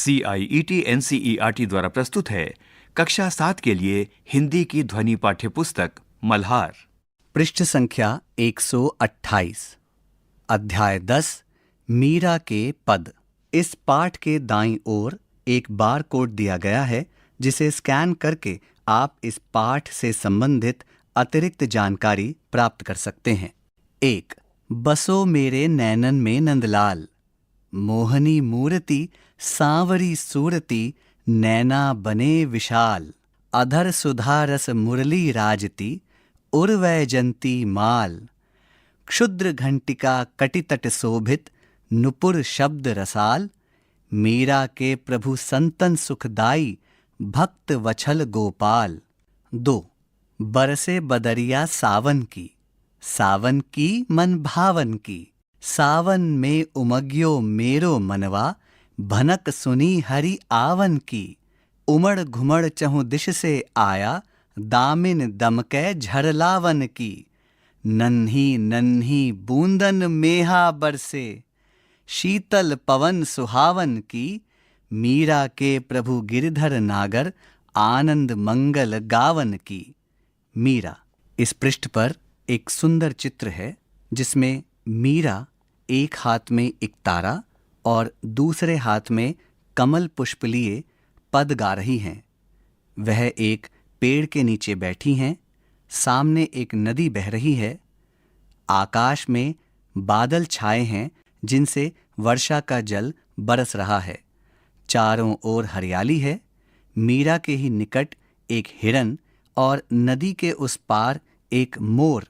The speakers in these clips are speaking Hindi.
CIET NCERT द्वारा प्रस्तुत है कक्षा 7 के लिए हिंदी की ध्वनि पाठ्य पुस्तक मल्हार। पृष्ठ संख्या 128। अध्याय 10 मीरा के पद। इस पाठ के दाईं ओर एक बार कोड दिया गया है जिसे स्कैन करके आप इस पाठ से संबंधित अतिरिक्त जानकारी प्राप्त कर सकते हैं। 1. बसो मेरे नैनन में नंदलाल, मोहनी मूर्ति सांवरी सूरती, नैना बने विशाल, अधर सुधा रस मुरली राजती, उर्वैजंती माल, क्षुद्र घंटिका कटितट शोभित, नुपुर शब्द रसाल, मीरा के प्रभु संतन सुखदाई, भक्त वछल गोपाल। 2. बरसे बदरिया सावन की मन भावन की, सावन में उमग्यो मेरो मनवा, भनक सुनी हरि आवन की, उमड़ घुमड़ चहुँ दिश से आया, दामिन दमकै झरलावन की, नन्ही नन्ही बूंदन मेहा बरसे, शीतल पवन सुहावन की, मीरा के प्रभु गिरधर नागर, आनंद मंगल गावन की। मीरा। इस पृष्ठ पर एक सुंदर चित्र है जिसमें मीरा एक हाथ में एक तारा और दूसरे हाथ में कमल पुष्प लिए पद गा रही हैं। वह एक पेड़ के नीचे बैठी हैं, सामने एक नदी बह रही है, आकाश में बादल छाए हैं जिनसे वर्षा का जल बरस रहा है, चारों ओर हरियाली है, मीरा के ही निकट एक हिरन और नदी के उस पार एक मोर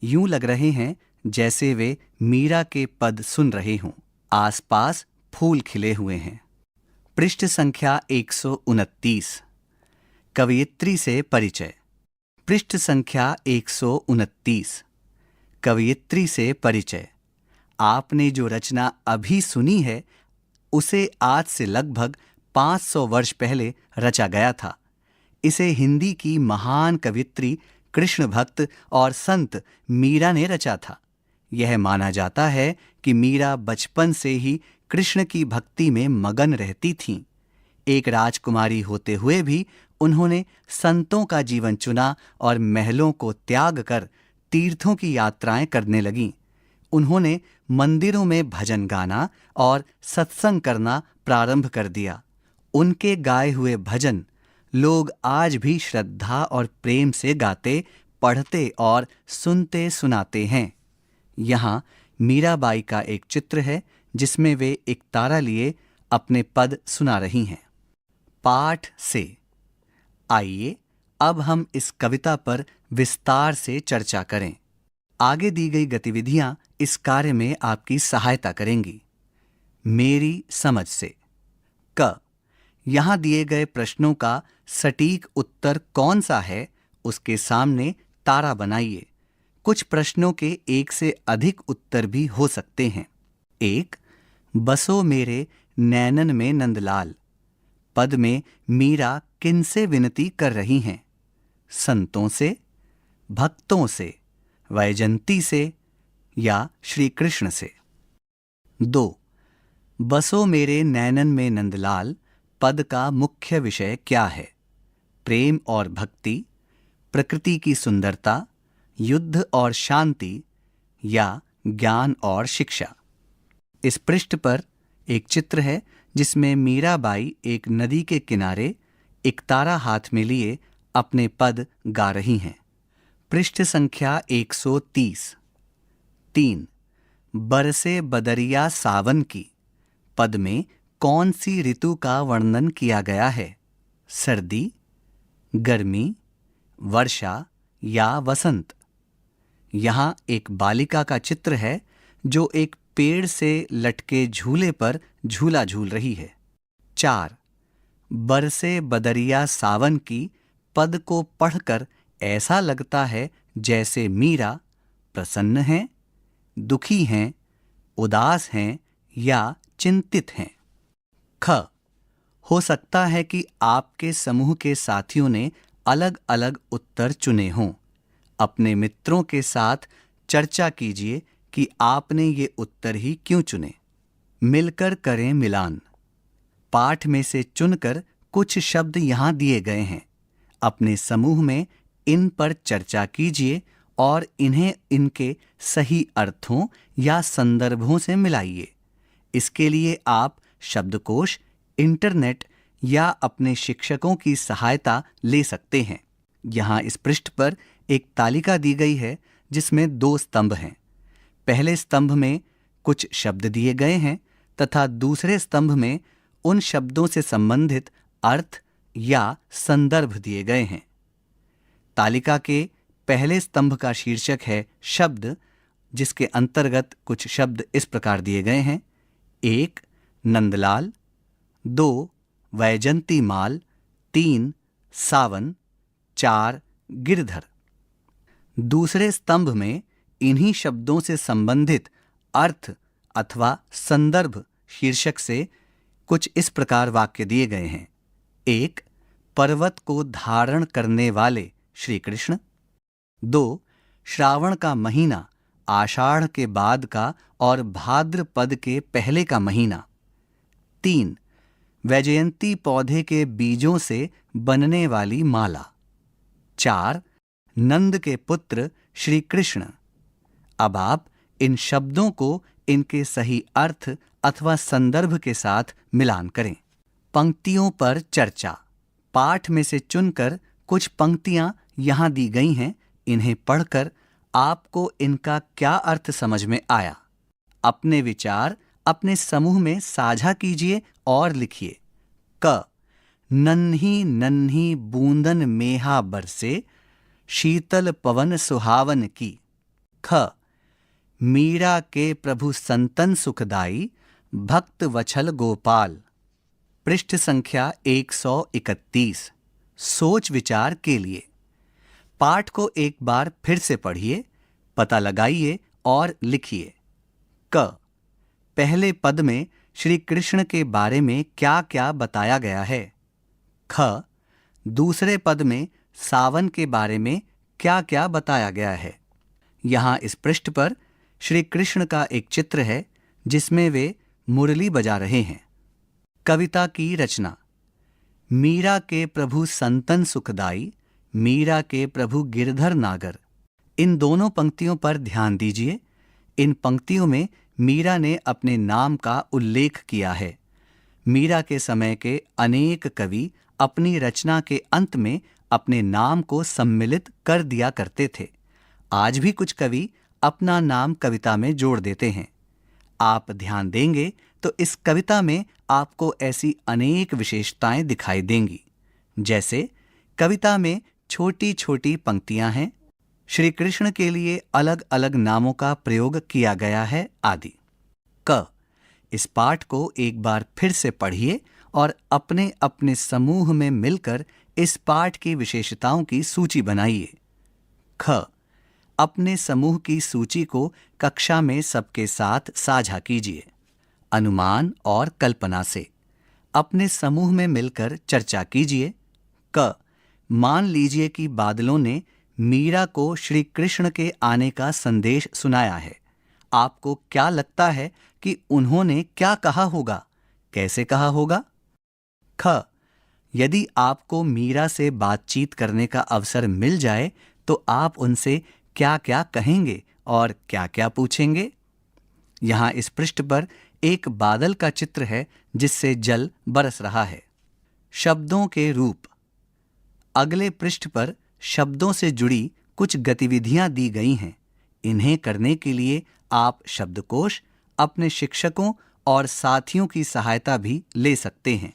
यूं लग रहे हैं जैसे वे मीरा के पद सुन रहे हों। आसपास फूल खिले हुए हैं। पृष्ठ संख्या 129। कवयित्री से परिचय। पृष्ठ संख्या 129। कवयित्री से परिचय। आपने जो रचना अभी सुनी है उसे आज से लगभग 500 वर्ष पहले रचा गया था। इसे हिंदी की महान कवयित्री कृष्ण भक्त और संत मीरा ने रचा था। यह माना जाता है कि मीरा बचपन से ही कृष्ण की भक्ति में मगन रहती थीं। एक राजकुमारी होते हुए भी उन्होंने संतों का जीवन चुना और महलों को त्याग कर तीर्थों की यात्राएं करने लगीं। उन्होंने मंदिरों में भजन गाना और सत्संग करना प्रारंभ कर दिया। उनके गाए हुए भजन लोग आज भी श्रद्धा और प्रेम से गाते, पढ़ते और सुनते सुनाते हैं। यहाँ मीराबाई का एक चित्र है जिसमें वे एक तारा लिए अपने पद सुना रही हैं। पाठ से। आइए अब हम इस कविता पर विस्तार से चर्चा करें। आगे दी गई गतिविधियां इस कार्य में आपकी सहायता करेंगी। मेरी समझ से। क. यहाँ दिए गए प्रश्नों का सटीक उत्तर कौन सा है उसके सामने तारा बनाइए। कुछ प्रश्नों के एक से अधिक उत्तर भी हो सकते हैं। 1. बसो मेरे नैनन में नंदलाल। पद में मीरा किनसे विनती कर रही हैं? संतों से, भक्तों से, वैजंती से या श्री कृष्ण से? 2. बसो मेरे नैनन में नंदलाल पद का मुख्य विषय क्या है? प्रेम और भक्ति, प्रकृति की सुंदरता, युद्ध और शांति या ज्ञान और शिक्षा? इस पृष्ठ पर एक चित्र है जिसमें मीराबाई एक नदी के किनारे एक तारा हाथ में लिए अपने पद गा रही हैं। पृष्ठ संख्या 130। 3. बरसे बदरिया सावन की। पद में कौन सी ऋतु का वर्णन किया गया है? सर्दी, गर्मी, वर्षा या वसंत? यहाँ एक बालिका का चित्र है जो एक पेड़ से लटके झूले पर झूला झूल रही है। 4. बरसे बदरिया सावन की पद को पढ़कर ऐसा लगता है जैसे मीरा प्रसन्न हैं, दुखी हैं, उदास हैं या चिंतित हैं। ख. हो सकता है कि आपके समूह के साथियों ने अलग अलग उत्तर चुने हों। अपने मित्रों के साथ चर्चा कीजिए कि आपने ये उत्तर ही क्यों चुने। मिलकर करें मिलान। पाठ में से चुनकर कुछ शब्द यहाँ दिए गए हैं। अपने समूह में इन पर चर्चा कीजिए और इन्हें इनके सही अर्थों या संदर्भों से मिलाइए। इसके लिए आप शब्दकोश, इंटरनेट या अपने शिक्षकों की सहायता ले सकते हैं। यहाँ इस पृष्ठ पर एक तालिका दी गई है जिसमें 2 स्तंभ हैं। पहले स्तंभ में कुछ शब्द दिए गए हैं तथा दूसरे स्तंभ में उन शब्दों से संबंधित अर्थ या संदर्भ दिए गए हैं। तालिका के पहले स्तंभ का शीर्षक है शब्द, जिसके अंतर्गत कुछ शब्द इस प्रकार दिए गए हैं। 1 नंदलाल, 2 वैजंतीमाल, 3 सावन, 4 गिरधर। दूसरे स्तंभ में इन्हीं शब्दों से संबंधित अर्थ अथवा संदर्भ शीर्षक से कुछ इस प्रकार वाक्य दिए गए हैं। 1 पर्वत को धारण करने वाले श्री कृष्ण, 2 श्रावण का महीना आषाढ़ के बाद का और भाद्रपद के पहले का महीना, 3 वैजयंती पौधे के बीजों से बनने वाली माला, 4 नंद के पुत्र श्री कृष्ण। अब आप इन शब्दों को इनके सही अर्थ अथवा संदर्भ के साथ मिलान करें। पंक्तियों पर चर्चा। पाठ में से चुनकर कुछ पंक्तियां यहाँ दी गई हैं। इन्हें पढ़कर आपको इनका क्या अर्थ समझ में आया? अपने विचार अपने समूह में साझा कीजिए और लिखिए। क नन्ही नन्ही बूंदन मेहा बरसे, शीतल पवन सुहावन की। ख मीरा के प्रभु संतन सुखदाई, भक्त वछल गोपाल। पृष्ठ संख्या 131। सोच विचार के लिए पाठ को एक बार फिर से पढ़िए, पता लगाइए और लिखिए। क पहले पद में श्री कृष्ण के बारे में क्या क्या बताया गया है? ख दूसरे पद में सावन के बारे में क्या क्या बताया गया है? यहाँ इस पृष्ठ पर श्री कृष्ण का एक चित्र है जिसमें वे मुरली बजा रहे हैं। कविता की रचना। मीरा के प्रभु संतन सुखदाई, मीरा के प्रभु गिरधर नागर। इन दोनों पंक्तियों पर ध्यान दीजिए। इन पंक्तियों में मीरा ने अपने नाम का उल्लेख किया है। मीरा के समय के अनेक कवि अपनी रचना के अंत में अपने नाम को सम्मिलित कर दिया करते थे। आज भी कुछ कवि अपना नाम कविता में जोड़ देते हैं। आप ध्यान देंगे तो इस कविता में आपको ऐसी अनेक विशेषताएं दिखाई देंगी। जैसे कविता में छोटी छोटी पंक्तियां हैं, श्री कृष्ण के लिए अलग अलग नामों का प्रयोग किया गया है आदि। क इस पाठ को एक बार फिर से पढ़िए और अपने अपने समूह में मिलकर इस पाठ की विशेषताओं की सूची बनाइए। ख अपने समूह की सूची को कक्षा में सबके साथ साझा कीजिए। अनुमान और कल्पना से अपने समूह में मिलकर चर्चा कीजिए। क मान लीजिए कि बादलों ने मीरा को श्री कृष्ण के आने का संदेश सुनाया है। आपको क्या लगता है कि उन्होंने क्या कहा होगा? कैसे कहा होगा? ख यदि आपको मीरा से बातचीत करने का अवसर मिल जाए तो आप उनसे क्या क्या कहेंगे और क्या क्या पूछेंगे? यहाँ इस पृष्ठ पर एक बादल का चित्र है जिससे जल बरस रहा है। शब्दों के रूप। अगले पृष्ठ पर शब्दों से जुड़ी कुछ गतिविधियां दी गई हैं। इन्हें करने के लिए आप शब्दकोश, अपने शिक्षकों और साथियों की सहायता भी ले सकते हैं।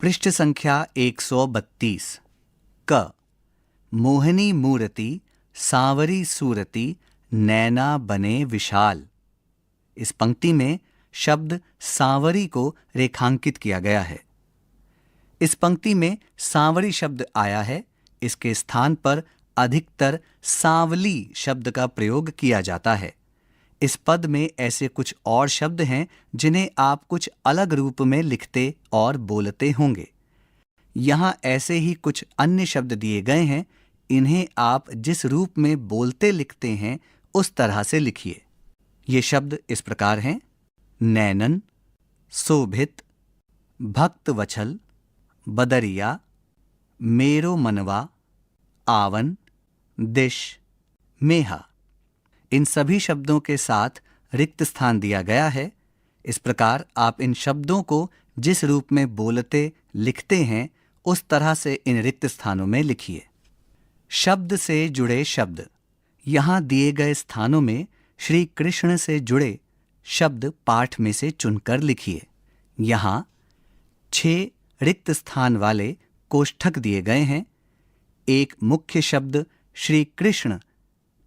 पृष्ठ संख्या 132। क मोहिनी मूर्ति, सांवरी सूरती, नैना बने विशाल। इस पंक्ति में शब्द सांवरी को रेखांकित किया गया है। इस पंक्ति में सांवरी शब्द आया है। इसके स्थान पर अधिकतर सांवली शब्द का प्रयोग किया जाता है। इस पद में ऐसे कुछ और शब्द हैं जिन्हें आप कुछ अलग रूप में लिखते और बोलते होंगे। यहाँ ऐसे ही कुछ अन्य शब्द दिए गए हैं। इन्हें आप जिस रूप में बोलते लिखते हैं उस तरह से लिखिए। ये शब्द इस प्रकार हैं: नैनन, शोभित, भक्त वछल, बदरिया, मेरो मनवा, आवन, दिश, मेहा। इन सभी शब्दों के साथ रिक्त स्थान दिया गया है। इस प्रकार आप इन शब्दों को जिस रूप में बोलते लिखते हैं उस तरह से इन रिक्त स्थानों में लिखिए। शब्द से जुड़े शब्द। यहाँ दिए गए स्थानों में श्री कृष्ण से जुड़े शब्द पाठ में से चुनकर लिखिए। यहाँ 6 रिक्त स्थान वाले कोष्ठक दिए गए हैं। एक मुख्य शब्द श्री कृष्ण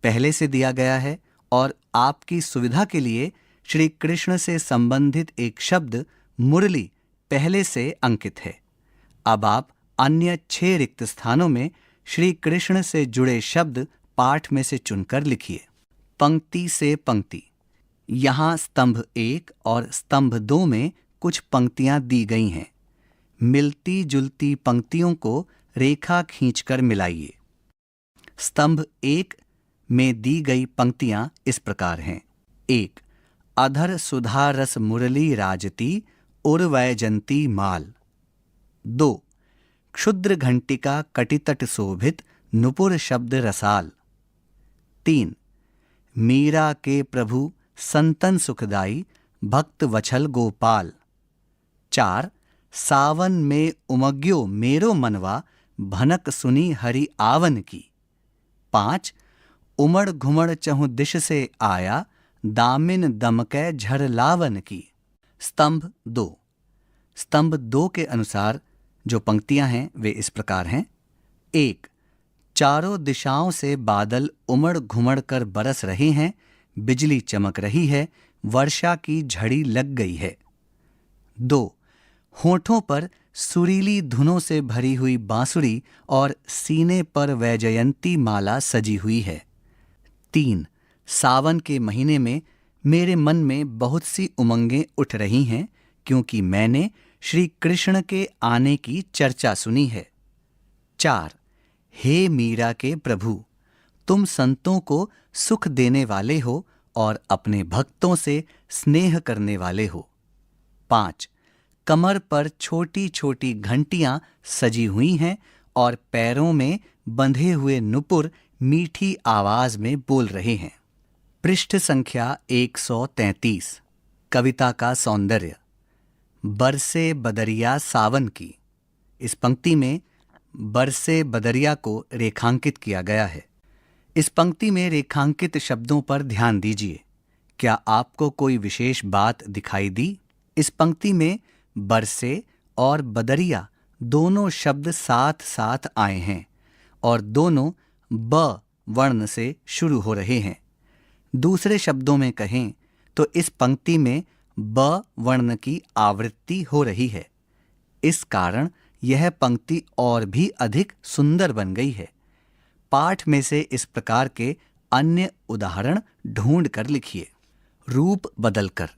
पहले से दिया गया है और आपकी सुविधा के लिए श्री कृष्ण से संबंधित एक शब्द मुरली पहले से अंकित है। अब आप अन्य 6 रिक्त स्थानों में श्री कृष्ण से जुड़े शब्द पाठ में से चुनकर लिखिए। पंक्ति से पंक्ति। यहाँ स्तंभ 1 और स्तंभ 2 में कुछ पंक्तियां दी गई हैं। मिलती जुलती पंक्तियों को रेखा खींचकर मिलाइए। स्तंभ 1 में दी गई पंक्तियां इस प्रकार हैं। 1. अधर सुधा रस मुरली राजती उर्वैजंती माल। 2. क्षुद्र घंटिका कटितट शोभित नुपुर शब्द रसाल। 3. मीरा के प्रभु संतन सुखदाई भक्त वछल गोपाल। 4. सावन में उमग्यो मेरो मनवा भनक सुनी हरि आवन की। 5. उमड़ घुमड़ चहु दिश से आया दामिन दमकै झर लावन की। स्तंभ 2। स्तंभ 2 के अनुसार जो पंक्तियां हैं वे इस प्रकार हैं। 1. चारों दिशाओं से बादल उमड़ घुमड़ कर बरस रहे हैं, बिजली चमक रही है, वर्षा की झड़ी लग गई है। 2. होठों पर सुरीली धुनों से भरी हुई बांसुरी और सीने पर वैजयंती माला सजी हुई है। 3. सावन के महीने में मेरे मन में बहुत सी उमंगें उठ रही हैं क्योंकि मैंने श्री कृष्ण के आने की चर्चा सुनी है। 4. हे मीरा के प्रभु, तुम संतों को सुख देने वाले हो और अपने भक्तों से स्नेह करने वाले हो। 5. कमर पर छोटी छोटी घंटियां सजी हुई हैं और पैरों में बंधे हुए नुपुर मीठी आवाज में बोल रहे हैं। पृष्ठ संख्या 133। कविता का सौंदर्य। बरसे बदरिया सावन की। इस पंक्ति में बरसे बदरिया को रेखांकित किया गया है। इस पंक्ति में रेखांकित शब्दों पर ध्यान दीजिए। क्या आपको कोई विशेष बात दिखाई दी? इस पंक्ति में बरसे और बदरिया दोनों शब्द साथ साथ आए हैं और दोनों ब वर्ण से शुरू हो रहे हैं। दूसरे शब्दों में कहें तो इस पंक्ति में ब वर्ण की आवृत्ति हो रही है। इस कारण यह पंक्ति और भी अधिक सुंदर बन गई है। पाठ में से इस प्रकार के अन्य उदाहरण ढूंढ कर लिखिए। रूप बदलकर।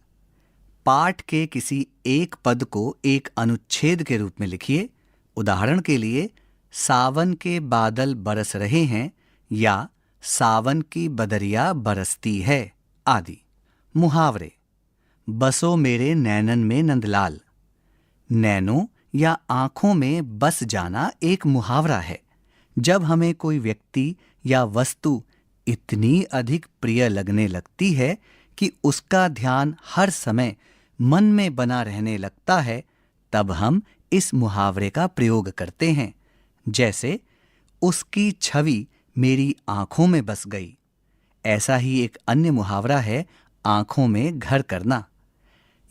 पाठ के किसी एक पद को एक अनुच्छेद के रूप में लिखिए। उदाहरण के लिए, सावन के बादल बरस रहे हैं या सावन की बदरिया बरसती है आदि। मुहावरे। बसो मेरे नैनन में नंदलाल। नैनों या आंखों में बस जाना एक मुहावरा है। जब हमें कोई व्यक्ति या वस्तु इतनी अधिक प्रिय लगने लगती है कि उसका ध्यान हर समय मन में बना रहने लगता है, तब हम इस मुहावरे का प्रयोग करते हैं। जैसे, उसकी छवि मेरी आंखों में बस गई। ऐसा ही एक अन्य मुहावरा है, आंखों में घर करना।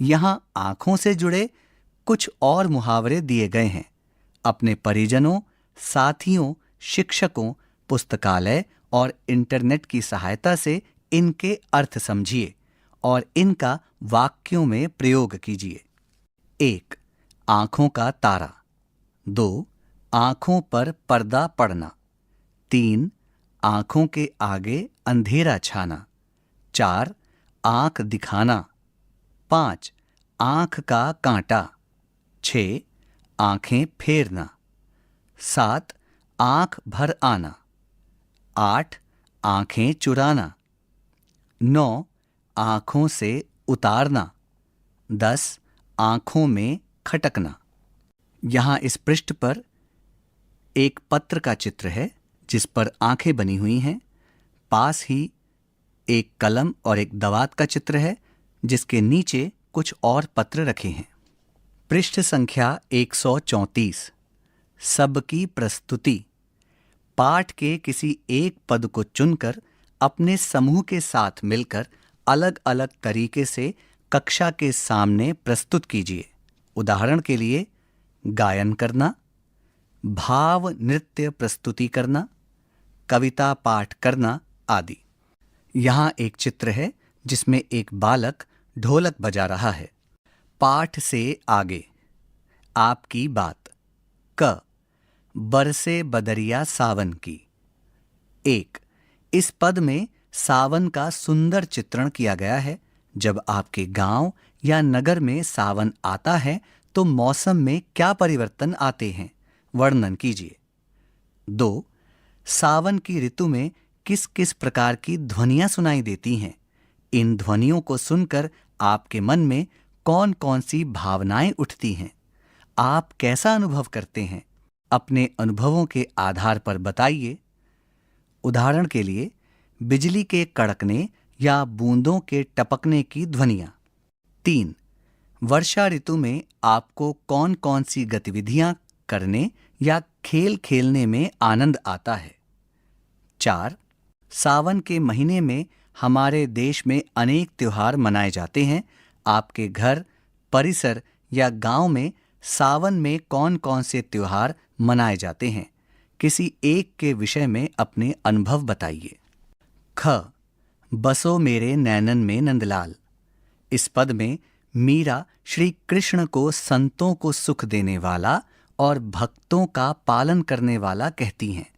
यहाँ आंखों से जुड़े कुछ और मुहावरे दिए गए हैं। अपने परिजनों, साथियों, शिक्षकों, पुस्तकालय और इंटरनेट की सहायता से इनके अर्थ समझिए और इनका वाक्यों में प्रयोग कीजिए। 1. आंखों का तारा। 2. आंखों पर पर्दा पड़ना। 3. आंखों के आगे अंधेरा छाना। 4. आंख दिखाना। 5. आंख का कांटा। 6. आंखें फेरना। 7. आंख भर आना। 8. आंखें चुराना। 9. आंखों से उतारना। 10. आंखों में खटकना। यहाँ इस पृष्ठ पर एक पत्र का चित्र है जिस पर आंखें बनी हुई हैं। पास ही एक कलम और एक दवात का चित्र है जिसके नीचे कुछ और पत्र रखे हैं। पृष्ठ संख्या 134। सबकी प्रस्तुति। पाठ के किसी एक पद को चुनकर अपने समूह के साथ मिलकर अलग अलग तरीके से कक्षा के सामने प्रस्तुत कीजिए। उदाहरण के लिए गायन करना, भाव नृत्य प्रस्तुति करना, कविता पाठ करना आदि। यहाँ एक चित्र है जिसमें एक बालक ढोलक बजा रहा है। पाठ से आगे आपकी बात। क बरसे बदरिया सावन की। 1। इस पद में सावन का सुंदर चित्रण किया गया है। जब आपके गांव या नगर में सावन आता है तो मौसम में क्या परिवर्तन आते हैं, वर्णन कीजिए। 2। सावन की ऋतु में किस किस प्रकार की ध्वनियां सुनाई देती हैं? इन ध्वनियों को सुनकर आपके मन में कौन कौन सी भावनाएं उठती हैं? आप कैसा अनुभव करते हैं? अपने अनुभवों के आधार पर बताइए। उदाहरण के लिए बिजली के कड़कने या बूंदों के टपकने की ध्वनियां। 3। वर्षा ऋतु में आपको कौन कौन सी गतिविधियां करने या खेल खेलने में आनंद आता है? 4। सावन के महीने में हमारे देश में अनेक त्योहार मनाए जाते हैं। आपके घर, परिसर या गांव में सावन में कौन कौन से त्योहार मनाए जाते हैं? किसी एक के विषय में अपने अनुभव बताइए। ख बसो मेरे नैनन में नंदलाल। इस पद में मीरा श्री कृष्ण को संतों को सुख देने वाला और भक्तों का पालन करने वाला कहती हैं।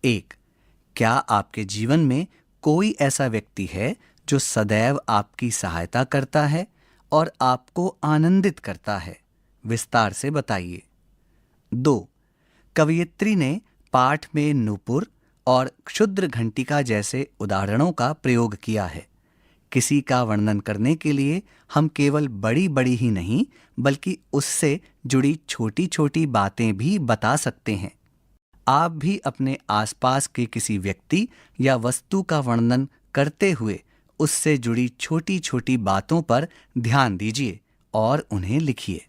1। क्या आपके जीवन में कोई ऐसा व्यक्ति है जो सदैव आपकी सहायता करता है और आपको आनंदित करता है? विस्तार से बताइए। 2। कवयित्री ने पाठ में नूपुर और क्षुद्र घंटिका जैसे उदाहरणों का प्रयोग किया है। किसी का वर्णन करने के लिए हम केवल बड़ी बड़ी ही नहीं बल्कि उससे जुड़ी छोटी छोटी बातें भी बता सकते हैं। आप भी अपने आसपास के किसी व्यक्ति या वस्तु का वर्णन करते हुए उससे जुड़ी छोटी छोटी बातों पर ध्यान दीजिए और उन्हें लिखिए।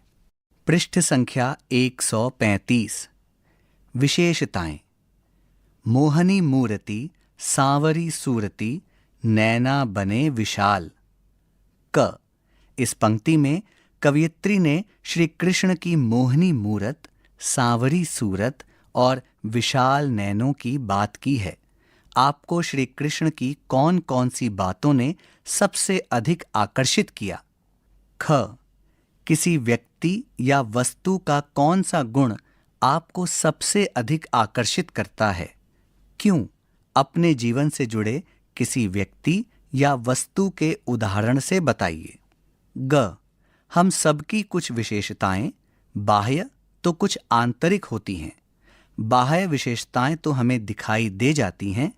पृष्ठ संख्या 135। विशेषताएं। मोहनी मूर्ति, सांवरी सूरती, नैना बने विशाल। क इस पंक्ति में कवयित्री ने श्री कृष्ण की मोहनी मूरत, सांवरी सूरत और विशाल नैनों की बात की है। आपको श्री कृष्ण की कौन कौन सी बातों ने सबसे अधिक आकर्षित किया? ख किसी व्यक्ति या वस्तु का कौन सा गुण आपको सबसे अधिक आकर्षित करता है? क्यों? अपने जीवन से जुड़े किसी व्यक्ति या वस्तु के उदाहरण से बताइए। ग हम सबकी कुछ विशेषताएं बाह्य तो कुछ आंतरिक होती हैं। बाह्य विशेषताएं तो हमें दिखाई दे जाती हैं,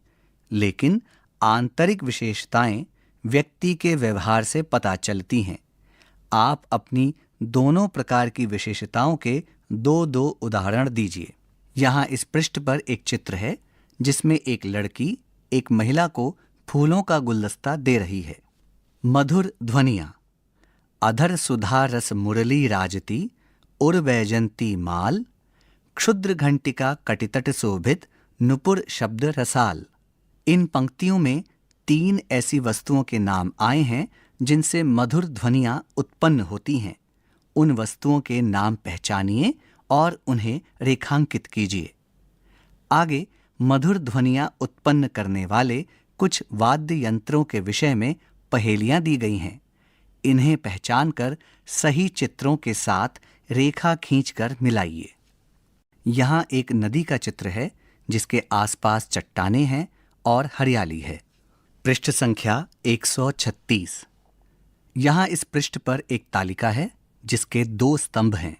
लेकिन आंतरिक विशेषताएं व्यक्ति के व्यवहार से पता चलती हैं। आप अपनी दोनों प्रकार की विशेषताओं के दो दो उदाहरण दीजिए। यहाँ इस पृष्ठ पर एक चित्र है जिसमें एक लड़की एक महिला को फूलों का गुलदस्ता दे रही है। मधुर ध्वनियां। अधर सुधा रस मुरली राजती, उर्वैजंती माल, क्षुद्र घंटिका कटितट शोभित, नुपुर शब्द रसाल। इन पंक्तियों में 3 ऐसी वस्तुओं के नाम आए हैं जिनसे मधुर ध्वनियां उत्पन्न होती हैं। उन वस्तुओं के नाम पहचानिए और उन्हें रेखांकित कीजिए। आगे मधुर ध्वनियां उत्पन्न करने वाले कुछ वाद्य यंत्रों के विषय में पहेलियां दी गई हैं। इन्हें पहचानकर सही चित्रों के साथ रेखा खींचकर मिलाइए। यहाँ एक नदी का चित्र है जिसके आसपास चट्टानें हैं और हरियाली है। पृष्ठ संख्या 136। यहाँ इस पृष्ठ पर एक तालिका है जिसके 2 स्तंभ हैं।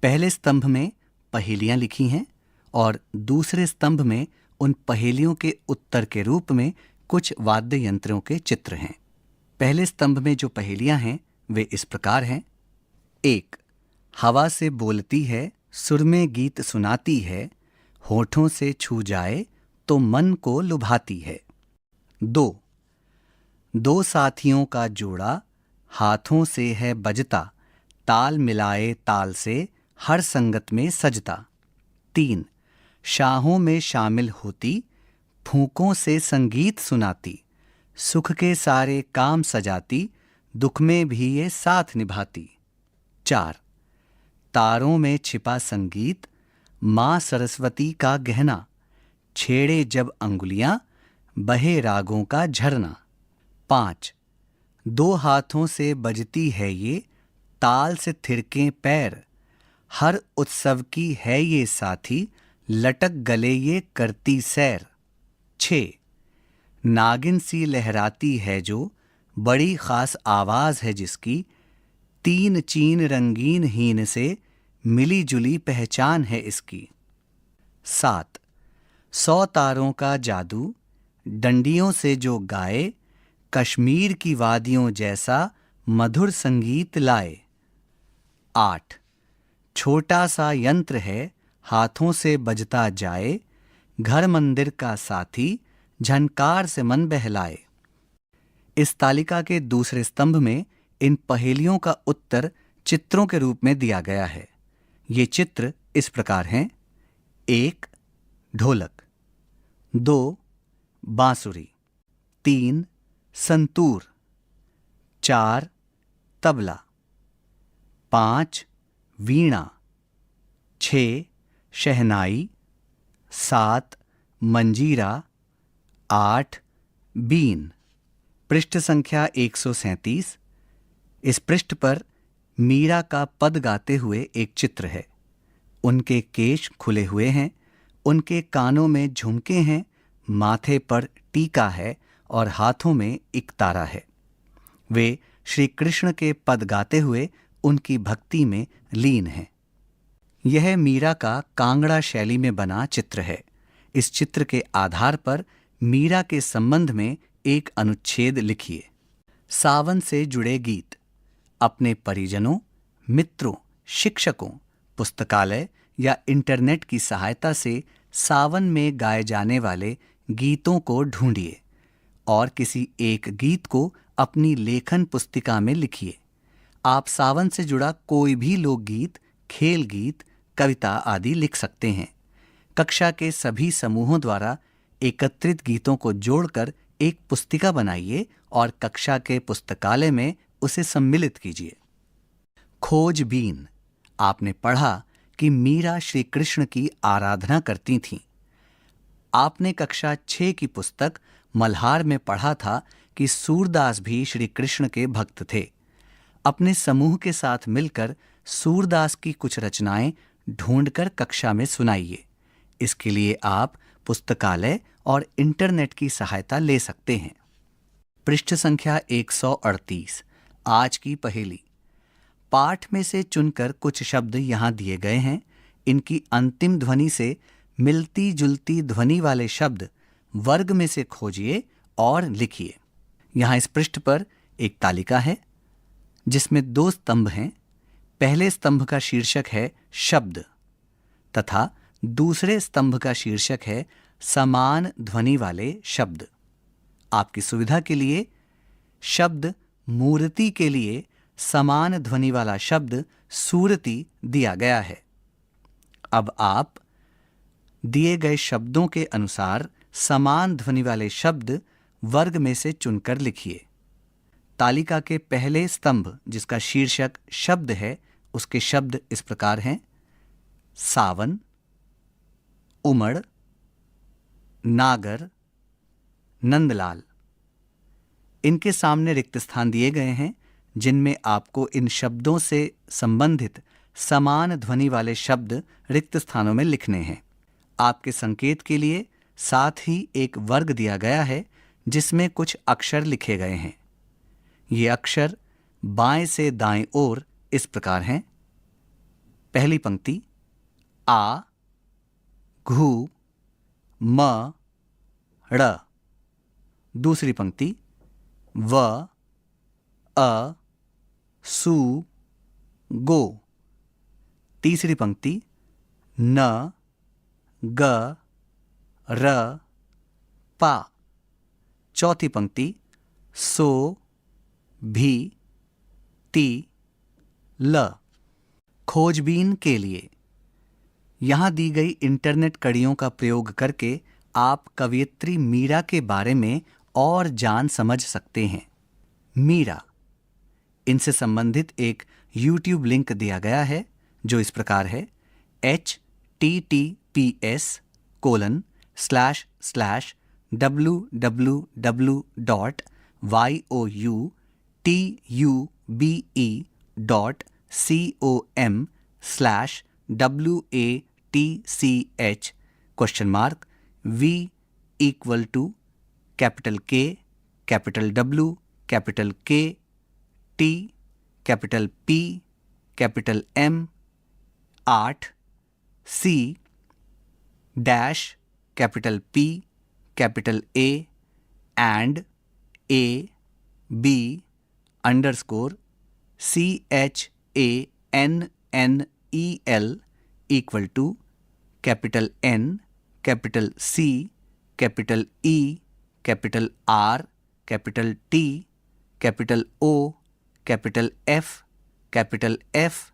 पहले स्तंभ में पहेलियां लिखी हैं और दूसरे स्तंभ में उन पहेलियों के उत्तर के रूप में कुछ वाद्य यंत्रों के चित्र हैं। पहले स्तंभ में जो पहेलियां हैं वे इस प्रकार हैं। 1. हवा से बोलती है, सुर में गीत सुनाती है, होठों से छू जाए तो मन को लुभाती है। 2 दो साथियों का जोड़ा हाथों से है बजता, ताल मिलाए ताल से हर संगत में सजता। 3 शाहों में शामिल होती, फूंकों से संगीत सुनाती, सुख के सारे काम सजाती, दुख में भी ये साथ निभाती। 4 तारों में छिपा संगीत, माँ सरस्वती का गहना, छेड़े जब अंगुलियां बहे रागों का झरना। 5 दो हाथों से बजती है ये, ताल से थिरके पैर, हर उत्सव की है ये साथी, लटक गले ये करती सैर। 6 नागिन सी लहराती है जो, बड़ी खास आवाज है जिसकी, 3 चीन रंगीन हीन से मिली जुली पहचान है इसकी। 7 100 तारों का जादू, डंडियों से जो गाए, कश्मीर की वादियों जैसा मधुर संगीत लाए। 8 छोटा सा यंत्र है, हाथों से बजता जाए, घर मंदिर का साथी, झनकार से मन बहलाए। इस तालिका के दूसरे स्तंभ में इन पहेलियों का उत्तर चित्रों के रूप में दिया गया है। ये चित्र इस प्रकार हैं। 1 ढोलक, 2 बांसुरी, 3 संतूर, 4 तबला, 5 वीणा, 6 शहनाई, 7 मंजीरा, 8 बीन। पृष्ठ संख्या 137। इस पृष्ठ पर मीरा का पद गाते हुए एक चित्र है। उनके केश खुले हुए हैं, उनके कानों में झुमके हैं, माथे पर टीका है और हाथों में एक तारा है। वे श्री कृष्ण के पद गाते हुए उनकी भक्ति में लीन हैं। यह मीरा का कांगड़ा शैली में बना चित्र है। इस चित्र के आधार पर मीरा के संबंध में एक अनुच्छेद लिखिए। सावन से जुड़े गीत अपने परिजनों, मित्रों, शिक्षकों, पुस्तकालय या इंटरनेट की सहायता से सावन में गाए जाने वाले गीतों को ढूंढिए और किसी एक गीत को अपनी लेखन पुस्तिका में लिखिए। आप सावन से जुड़ा कोई भी लोकगीत, खेल गीत, कविता आदि लिख सकते हैं। कक्षा के सभी समूहों द्वारा एकत्रित गीतों को जोड़कर एक पुस्तिका बनाइए और कक्षा के पुस्तकालय में उसे सम्मिलित कीजिए। खोजबीन। आपने पढ़ा कि मीरा श्री कृष्ण की आराधना करती थीं। आपने कक्षा 6 की पुस्तक मल्हार में पढ़ा था कि सूरदास भी श्री कृष्ण के भक्त थे। अपने समूह के साथ मिलकर सूरदास की कुछ रचनाएं ढूंढकर कक्षा में सुनाइए। इसके लिए आप पुस्तकालय और इंटरनेट की सहायता ले सकते हैं। पृष्ठ संख्या 138। आज की पहेली। पाठ में से चुनकर कुछ शब्द यहाँ दिए गए हैं। इनकी अंतिम ध्वनि से मिलती जुलती ध्वनि वाले शब्द वर्ग में से खोजिए और लिखिए। यहाँ इस पृष्ठ पर एक तालिका है जिसमें 2 स्तंभ हैं। पहले स्तंभ का शीर्षक है शब्द तथा दूसरे स्तंभ का शीर्षक है समान ध्वनि वाले शब्द। आपकी सुविधा के लिए शब्द मूर्ति के लिए समान ध्वनि वाला शब्द सूरती दिया गया है। अब आप दिए गए शब्दों के अनुसार समान ध्वनि वाले शब्द वर्ग में से चुनकर लिखिए। तालिका के पहले स्तंभ जिसका शीर्षक शब्द है, उसके शब्द इस प्रकार हैं। सावन, उमड़, नागर, नंदलाल। इनके सामने रिक्त स्थान दिए गए हैं जिनमें आपको इन शब्दों से संबंधित समान ध्वनि वाले शब्द रिक्त स्थानों में लिखने हैं। आपके संकेत के लिए साथ ही एक वर्ग दिया गया है जिसमें कुछ अक्षर लिखे गए हैं। ये अक्षर बाएं से दाएं ओर इस प्रकार हैं। पहली पंक्ति आ, घू, म, ड़। दूसरी पंक्ति व, अ, सु, गो। तीसरी पंक्ति न, ग, र, पा। चौथी पंक्ति सो, भी, ती, ल। खोजबीन के लिए यहाँ दी गई इंटरनेट कड़ियों का प्रयोग करके आप कवयित्री मीरा के बारे में और जान समझ सकते हैं। मीरा, इनसे संबंधित एक YouTube लिंक दिया गया है जो इस प्रकार है https://www.youtube.com/watch v equal to capital K, capital W, capital K, T, capital P, capital M, 8, C, dash, capital P, capital A, and A, B, underscore, CHANNEL equal to capital N, capital C, capital E, capital R, capital T, capital O, capital F, capital F,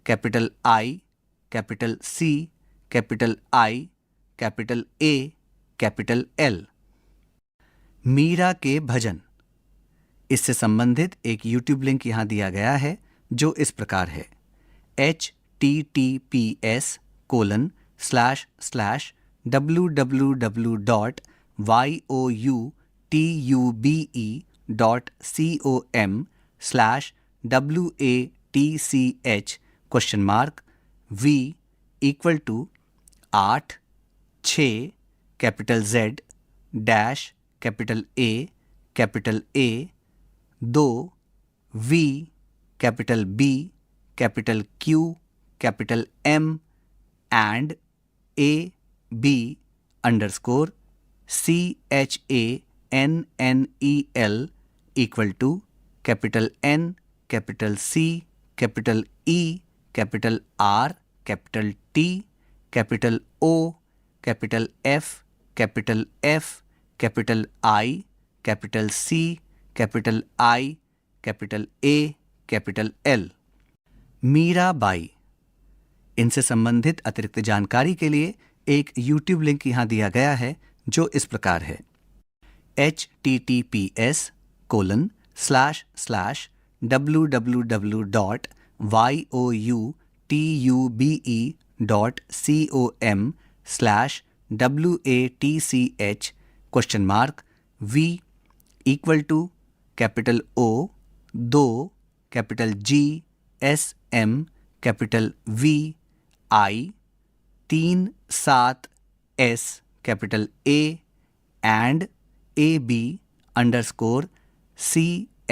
capital I, capital C, capital I, capital A, capital L। Meera के भजन, इससे संबंधित एक YouTube लिंक यहाँ दिया गया है जो इस प्रकार है https://www.youtube.com/watch v equal to 8, 6, capital Z, dash, capital A, capital A, 2, V, capital B, capital Q, capital M, and A, B, underscore, CHANNEL equal to capital N, capital C, capital E, capital R, capital T, capital O, capital F, capital F, capital I, capital C, capital I, capital A, capital L। Meera Bai, इनसे संबंधित अतिरिक्त जानकारी के लिए एक YouTube लिंक यहाँ दिया गया है जो इस प्रकार है https://www.youtube.com/watch v equal to O, 2, capital G, S, M, capital V, I, 3, 7, S, capital A, and A, B, underscore, CHANNEL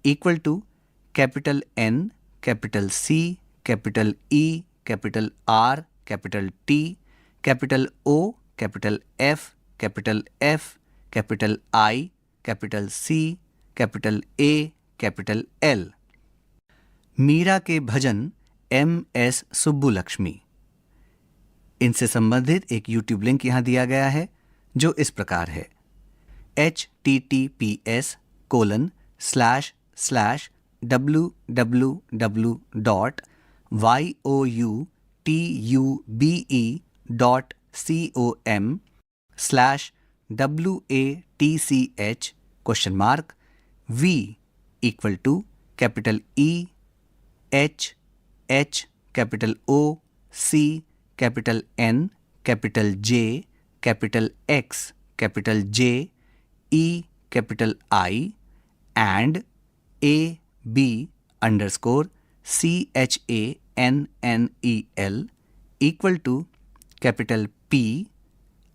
equal to capital N, capital C, capital E, capital R, capital T, capital O, capital F, capital F, capital I, capital C, capital A, capital L। Meera के भजन MS सुब्बुलक्ष्मी, इनसे संबंधित एक YouTube लिंक यहाँ दिया गया है जो इस प्रकार है https://www.youtube.com/watch v equal to capital E, H, H, capital O, C, capital N, capital J, capital X, capital J, E, capital I, and A, B, underscore, CHANNEL equal to capital P,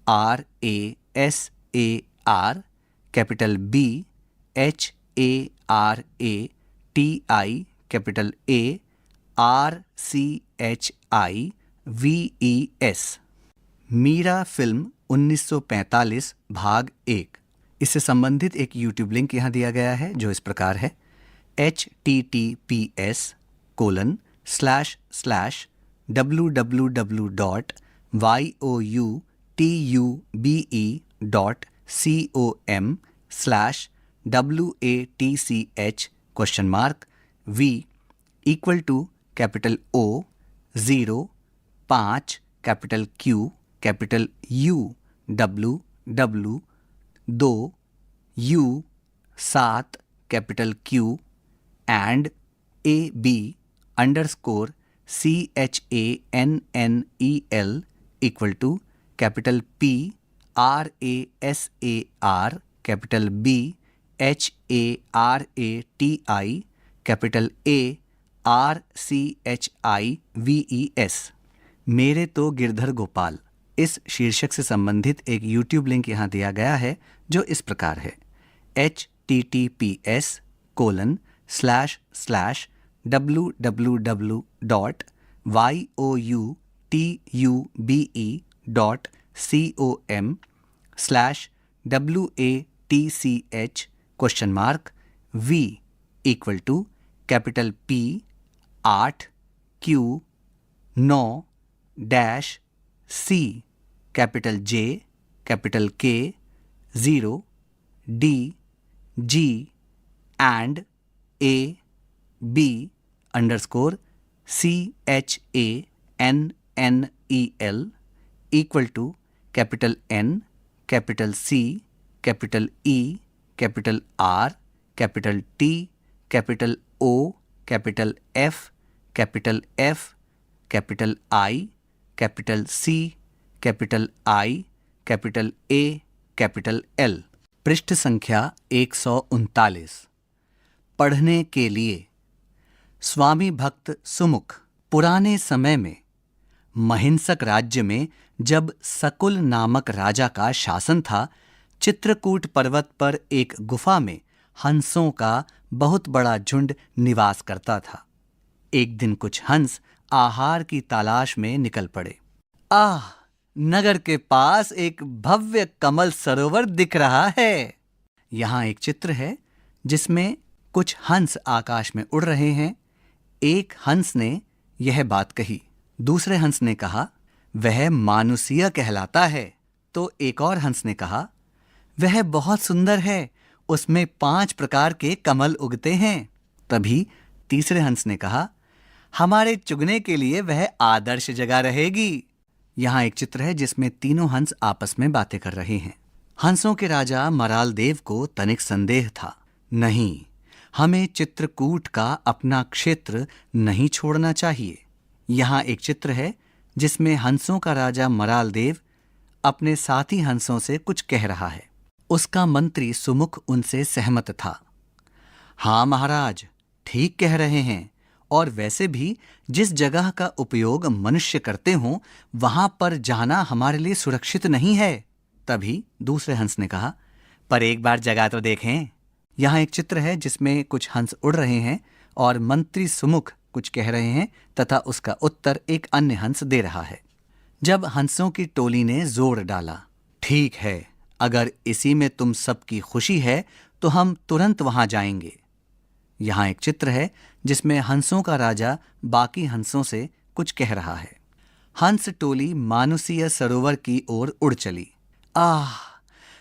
R, A, S, A, R, capital B, H, A, R, A, T, I, capital A, R, C, H, I, V, E, S। Meera film 1945 भाग 1, इससे संबंधित एक YouTube लिंक यहाँ दिया गया है जो इस प्रकार है https://www.youtube.com/watch equal to capital O 0 5 capital Q capital U W W 2 U 7 capital Q and AB underscore CHANNEL equal to capital P RASAR capital B HARATI capital A RCHIVES। मेरे तो गिरधर गोपाल इस शीर्षक से संबंधित एक YouTube लिंक यहाँ दिया गया है जो इस प्रकार है https://www.youtube.com/watch equal to capital P 8 Q 9 dash C capital J capital K 0 D G and A B underscore CHANNEL equal to capital N capital C capital E capital R capital T capital O capital F capital capital I capital C capital I capital A capital L। पृष्ठ संख्या 139। पढ़ने के लिए। स्वामी भक्त सुमुख। पुराने समय में महिंसक राज्य में जब सकुल नामक राजा का शासन था, चित्रकूट पर्वत पर एक गुफा में हंसों का बहुत बड़ा झुंड निवास करता था। एक दिन कुछ हंस आहार की तलाश में निकल पड़े। नगर के पास एक भव्य कमल सरोवर दिख रहा है। यहाँ एक चित्र है जिसमें कुछ हंस आकाश में उड़ रहे हैं। एक हंस ने यह बात कही, दूसरे हंस ने कहा वह मानुषीय कहलाता है। तो एक और हंस ने कहा वह बहुत सुंदर है, उसमें 5 प्रकार के कमल उगते हैं। तभी तीसरे हंस ने कहा हमारे चुगने के लिए वह आदर्श जगह रहेगी। यहाँ एक चित्र है जिसमें तीनों हंस आपस में बातें कर रहे हैं। हंसों के राजा मराल देव को तनिक संदेह था। नहीं, हमें चित्रकूट का अपना क्षेत्र नहीं छोड़ना चाहिए। यहाँ एक चित्र है जिसमें हंसों का राजा मराल देव अपने साथी हंसों से कुछ कह रहा है। उसका मंत्री सुमुख उनसे सहमत था। हाँ महाराज, ठीक कह रहे हैं, और वैसे भी जिस जगह का उपयोग मनुष्य करते हों वहां पर जाना हमारे लिए सुरक्षित नहीं है। तभी दूसरे हंस ने कहा पर एक बार जगह तो देखें। यहाँ एक चित्र है जिसमें कुछ हंस उड़ रहे हैं और मंत्री सुमुख कुछ कह रहे हैं तथा उसका उत्तर एक अन्य हंस दे रहा है। जब हंसों की टोली ने जोर डाला, ठीक है, अगर इसी में तुम सबकी खुशी है तो हम तुरंत वहां जाएंगे। यहाँ एक चित्र है जिसमें हंसों का राजा बाकी हंसों से कुछ कह रहा है। हंस टोली मानुषीय सरोवर की ओर उड़ चली।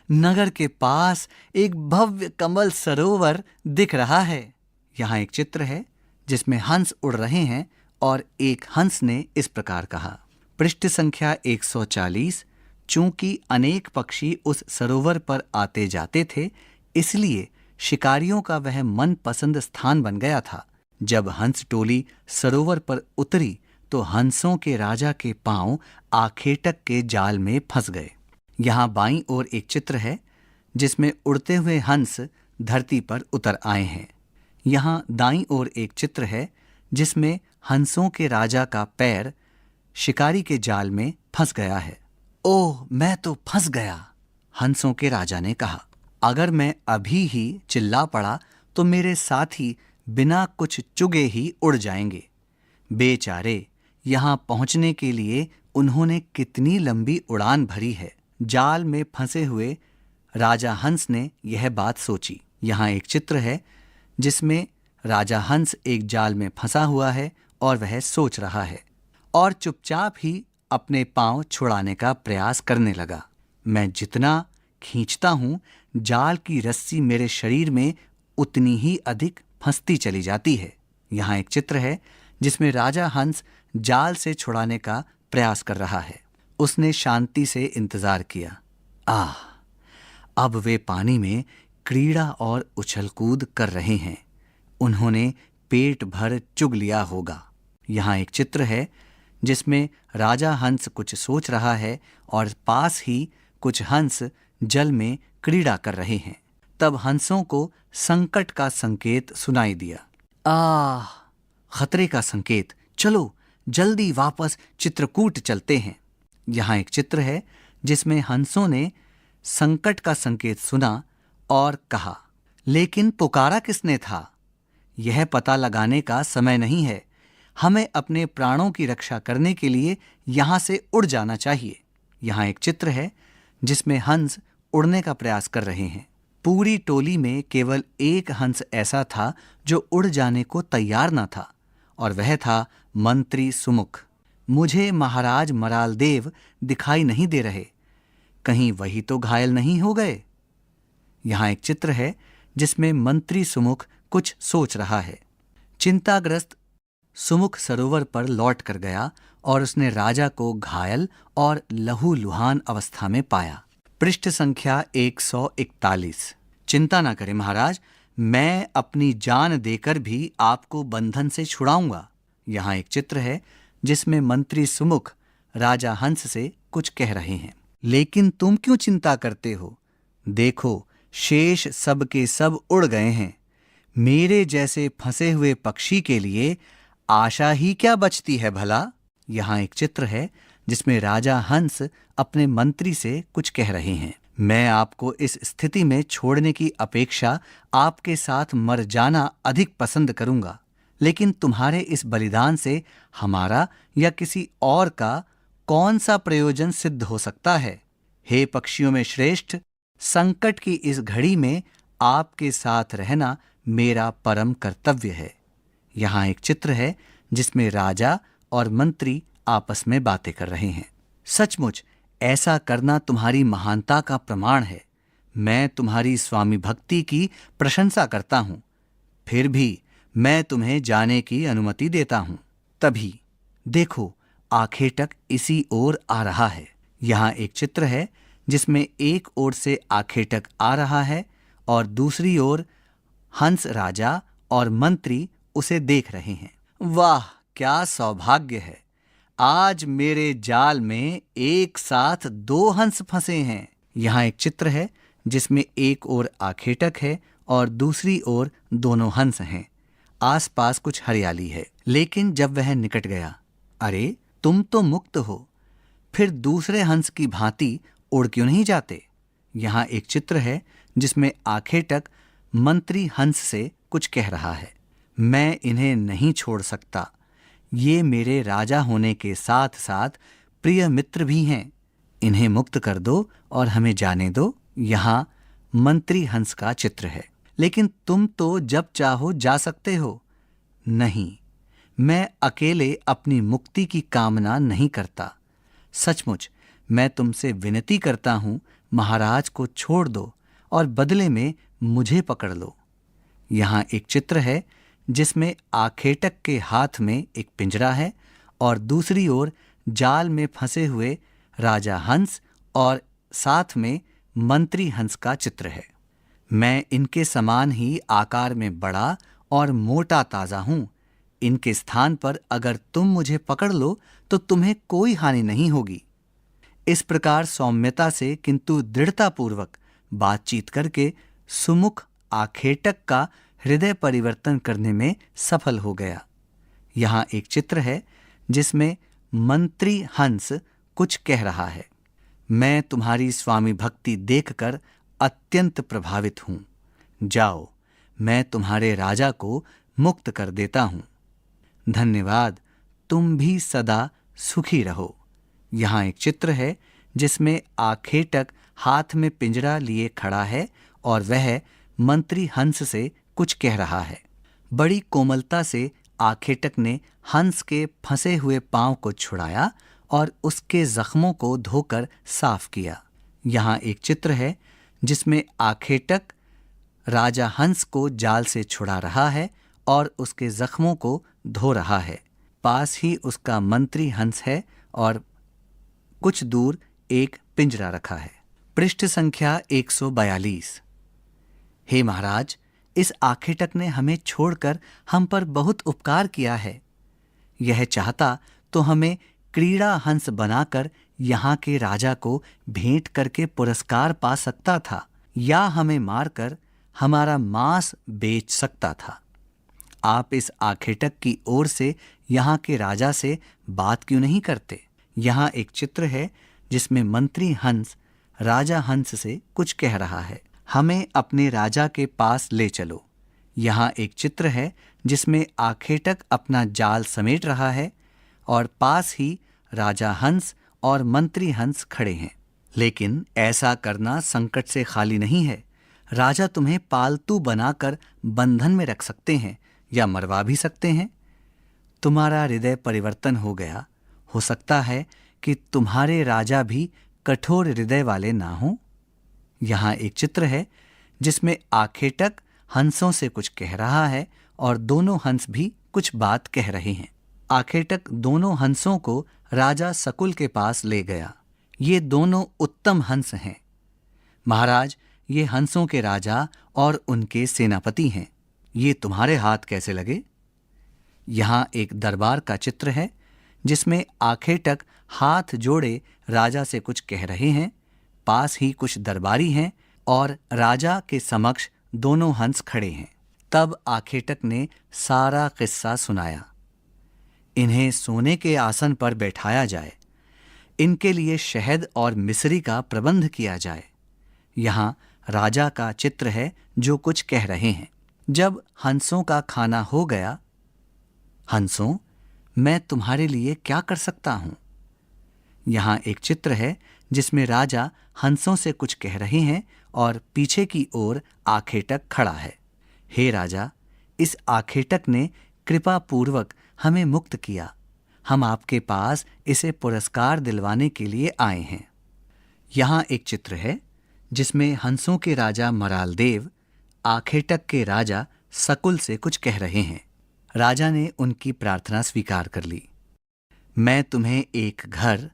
नगर के पास एक भव्य कमल सरोवर दिख रहा है। यहाँ एक चित्र है जिसमें हंस उड़ रहे हैं और एक हंस ने इस प्रकार कहा। पृष्ठ संख्या 140। चूंकि अनेक पक्षी उस सरोवर पर आते जाते थे, इसलिए शिकारियों का वह मनपसंद स्थान बन गया था। जब हंस टोली सरोवर पर उतरी तो हंसों के राजा के पांव आखेटक के जाल में फंस गए। यहाँ बाईं ओर एक चित्र है जिसमें उड़ते हुए हंस धरती पर उतर आए हैं। यहाँ दाईं ओर एक चित्र है जिसमें हंसों के राजा का पैर शिकारी के जाल में फंस गया है। ओह, मैं तो फंस गया, हंसों के राजा ने कहा। अगर मैं अभी ही चिल्ला पड़ा तो मेरे साथी बिना कुछ चुगे ही उड़ जाएंगे। बेचारे, यहाँ पहुँचने के लिए उन्होंने कितनी लंबी उड़ान भरी है। जाल में फंसे हुए राजा हंस ने यह बात सोची। यहाँ एक चित्र है जिसमें राजा हंस एक जाल में फंसा हुआ है और वह सोच रहा है और चुपचाप ही अपने पांव छुड़ाने का प्रयास करने लगा। मैं जितना खींचता हूं, जाल की रस्सी मेरे शरीर में उतनी ही अधिक फंसती चली जाती है। यहाँ एक चित्र है जिसमें राजा हंस जाल से छुड़ाने का प्रयास कर रहा है। उसने शांति से इंतजार किया। अब वे पानी में क्रीड़ा और उछल-कूद कर रहे हैं। उन्होंने पेट भर चुग लिया होगा। यहाँ एक चित्र है जिसमें राजा हंस कुछ सोच रहा है और पास ही कुछ हंस जल में क्रीड़ा कर रहे हैं। तब हंसों को संकट का संकेत सुनाई दिया। खतरे का संकेत, चलो जल्दी वापस चित्रकूट चलते हैं। यहाँ एक चित्र है जिसमें हंसों ने संकट का संकेत सुना और कहा, लेकिन पुकारा किसने था? यह पता लगाने का समय नहीं है। हमें अपने प्राणों की रक्षा करने के लिए यहाँ से उड़ जाना चाहिए। यहाँ एक चित्र है जिसमें हंस उड़ने का प्रयास कर रहे हैं। पूरी टोली में केवल एक हंस ऐसा था जो उड़ जाने को तैयार न था, और वह था मंत्री सुमुख। मुझे महाराज मरालदेव दिखाई नहीं दे रहे। कहीं वही तो घायल नहीं हो गए? यहाँ एक चित्र है जिसमें मंत्री सुमुख कुछ सोच रहा है। चिंताग्रस्त सुमुख सरोवर पर लौट कर गया और उसने राजा को घायल और लहूलुहान अवस्था में पाया। पृष्ठ संख्या 141। चिंता ना करें महाराज, मैं अपनी जान देकर भी आपको बंधन से छुड़ाऊंगा। यहाँ एक चित्र है जिसमें मंत्री सुमुख राजा हंस से कुछ कह रहे हैं। लेकिन तुम क्यों चिंता करते हो? देखो, शेष सब के सब उड़ गए हैं। मेरे जैसे फंसे हुए पक्षी के लिए आशा ही क्या बचती है भला? यहाँ एक चित्र है जिसमें राजा हंस अपने मंत्री से कुछ कह रहे हैं। मैं आपको इस स्थिति में छोड़ने की अपेक्षा आपके साथ मर जाना अधिक पसंद करूंगा, लेकिन तुम्हारे इस बलिदान से हमारा या किसी और का कौन सा प्रयोजन सिद्ध हो सकता है? हे पक्षियों में श्रेष्ठ, संकट की इस घड़ी में आपके साथ रहना मेरा परम कर्तव्य है। यहाँ एक चित्र है जिसमें राजा और मंत्री आपस में बातें कर रहे हैं। सचमुच ऐसा करना तुम्हारी महानता का प्रमाण है। मैं तुम्हारी स्वामी भक्ति की प्रशंसा करता हूँ, फिर भी मैं तुम्हें जाने की अनुमति देता हूँ। तभी देखो, आखेटक इसी ओर आ रहा है। यहाँ एक चित्र है जिसमें एक ओर से आखेटक आ रहा है और दूसरी ओर हंस राजा और मंत्री उसे देख रहे हैं। वाह, क्या सौभाग्य है! आज मेरे जाल में एक साथ 2 हंस फंसे हैं। यहाँ एक चित्र है जिसमें एक ओर आखेटक है और दूसरी ओर दोनों हंस हैं। आसपास कुछ हरियाली है, लेकिन जब वह निकट गया, अरे तुम तो मुक्त हो, फिर दूसरे हंस की भांति उड़ क्यों नहीं जाते? यहाँ एक चित्र है जिसमें आखेटक मंत्री हंस से कुछ कह रहा है। मैं इन्हें नहीं छोड़ सकता। ये मेरे राजा होने के साथ साथ प्रिय मित्र भी हैं। इन्हें मुक्त कर दो और हमें जाने दो। यहाँ मंत्री हंस का चित्र है। लेकिन तुम तो जब चाहो जा सकते हो। नहीं, मैं अकेले अपनी मुक्ति की कामना नहीं करता। सचमुच मैं तुमसे विनती करता हूँ, महाराज को छोड़ दो और बदले में मुझे पकड़ लो। यहाँ एक चित्र है जिसमें आखेटक के हाथ में एक पिंजरा है और दूसरी ओर जाल में फंसे हुए राजा हंस और साथ में मंत्री हंस का चित्र है। मैं इनके समान ही आकार में बड़ा और मोटा ताज़ा हूँ। इनके स्थान पर अगर तुम मुझे पकड़ लो तो तुम्हें कोई हानि नहीं होगी। इस प्रकार सौम्यता से किंतु दृढ़तापूर्वक बातचीत करके सुमुख आखेटक का हृदय परिवर्तन करने में सफल हो गया। यहाँ एक चित्र है जिसमें मंत्री हंस कुछ कह रहा है। मैं तुम्हारी स्वामी भक्ति देखकर अत्यंत प्रभावित हूँ। जाओ, मैं तुम्हारे राजा को मुक्त कर देता हूँ। धन्यवाद, तुम भी सदा सुखी रहो। यहाँ एक चित्र है जिसमें आखेटक हाथ में पिंजरा लिए खड़ा है और वह मंत्री हंस से कुछ कह रहा है। बड़ी कोमलता से आखेटक ने हंस के फंसे हुए पांव को छुड़ाया और उसके जख्मों को धोकर साफ किया। यहाँ एक चित्र है जिसमें आखेटक राजा हंस को जाल से छुड़ा रहा है और उसके जख्मों को धो रहा है। पास ही उसका मंत्री हंस है और कुछ दूर एक पिंजरा रखा है। पृष्ठ संख्या 142। हे महाराज, इस आखेटक ने हमें छोड़कर हम पर बहुत उपकार किया है। यह चाहता तो हमें क्रीड़ा हंस बनाकर यहाँ के राजा को भेंट करके पुरस्कार पा सकता था, या हमें मारकर हमारा मांस बेच सकता था। आप इस आखेटक की ओर से यहाँ के राजा से बात क्यों नहीं करते? यहाँ एक चित्र है जिसमें मंत्री हंस राजा हंस से कुछ कह रहा है। हमें अपने राजा के पास ले चलो। यहाँ एक चित्र है जिसमें आखेटक अपना जाल समेट रहा है और पास ही राजा हंस और मंत्री हंस खड़े हैं। लेकिन ऐसा करना संकट से खाली नहीं है। राजा तुम्हें पालतू बनाकर बंधन में रख सकते हैं या मरवा भी सकते हैं। तुम्हारा हृदय परिवर्तन हो गया। हो सकता है कि तुम्हारे राजा भी कठोर हृदय वाले ना हों। यहाँ एक चित्र है जिसमें आखेटक हंसों से कुछ कह रहा है और दोनों हंस भी कुछ बात कह रहे हैं। आखेटक दोनों हंसों को राजा सकुल के पास ले गया। ये दोनों उत्तम हंस हैं। महाराज, ये हंसों के राजा और उनके सेनापति हैं। ये तुम्हारे हाथ कैसे लगे? यहाँ एक दरबार का चित्र है जिसमें आखेटक हाथ जोड़े राजा से कुछ कह रहे हैं। पास ही कुछ दरबारी हैं और राजा के समक्ष दोनों हंस खड़े हैं। तब आखेटक ने सारा किस्सा सुनाया। इन्हें सोने के आसन पर बैठाया जाए, इनके लिए शहद और मिश्री का प्रबंध किया जाए। यहाँ राजा का चित्र है जो कुछ कह रहे हैं। जब हंसों का खाना हो गया, हंसों, मैं तुम्हारे लिए क्या कर सकता हूँ? यहाँ एक चित्र है जिसमें राजा हंसों से कुछ कह रहे हैं और पीछे की ओर आखेटक खड़ा है। हे राजा, इस आखेटक ने कृपा पूर्वक हमें मुक्त किया। हम आपके पास इसे पुरस्कार दिलवाने के लिए आए हैं। यहाँ एक चित्र है जिसमें हंसों के राजा मरालदेव आखेटक के राजा सकुल से कुछ कह रहे हैं। राजा ने उनकी प्रार्थना स्वीकार कर ली। मैं तुम्हें एक घर,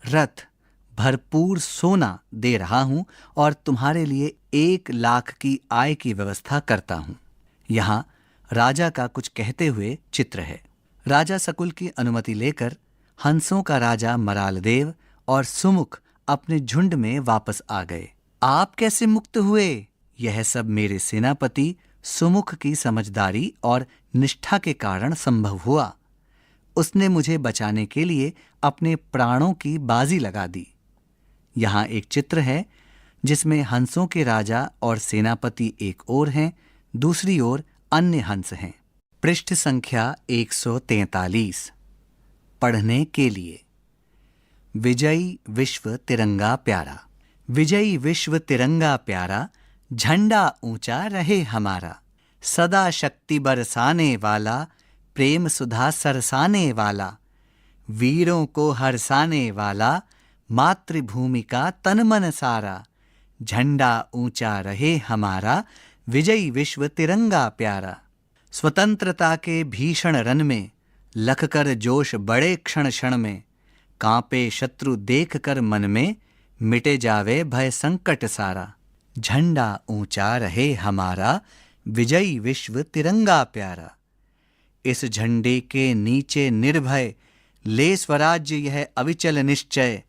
रथ, भरपूर सोना दे रहा हूं और तुम्हारे लिए 1 लाख की आय की व्यवस्था करता हूं। यहाँ राजा का कुछ कहते हुए चित्र है। राजा सकुल की अनुमति लेकर हंसों का राजा मरालदेव और सुमुख अपने झुंड में वापस आ गए। आप कैसे मुक्त हुए? यह सब मेरे सेनापति सुमुख की समझदारी और निष्ठा के कारण संभव हुआ। उसने मुझे बचाने के लिए अपने प्राणों की बाजी लगा दी। यहाँ एक चित्र है जिसमें हंसों के राजा और सेनापति एक ओर हैं, दूसरी ओर अन्य हंस हैं। पृष्ठ संख्या 143। पढ़ने के लिए। विजयी विश्व तिरंगा प्यारा। विजयी विश्व तिरंगा प्यारा, झंडा ऊंचा रहे हमारा। सदा शक्ति बरसाने वाला, प्रेम सुधा सरसाने वाला, वीरों को हरसाने वाला, मातृभूमि का तन मन सारा। झंडा ऊंचा रहे हमारा, विजयी विश्व तिरंगा प्यारा। स्वतंत्रता के भीषण रन में लख कर जोश बड़े क्षण क्षण में। कांपे शत्रु देख कर मन में, मिटे जावे भय संकट सारा। झंडा ऊंचा रहे हमारा, विजयी विश्व तिरंगा प्यारा। इस झंडे के नीचे निर्भय ले स्वराज्य यह अविचल निश्चय।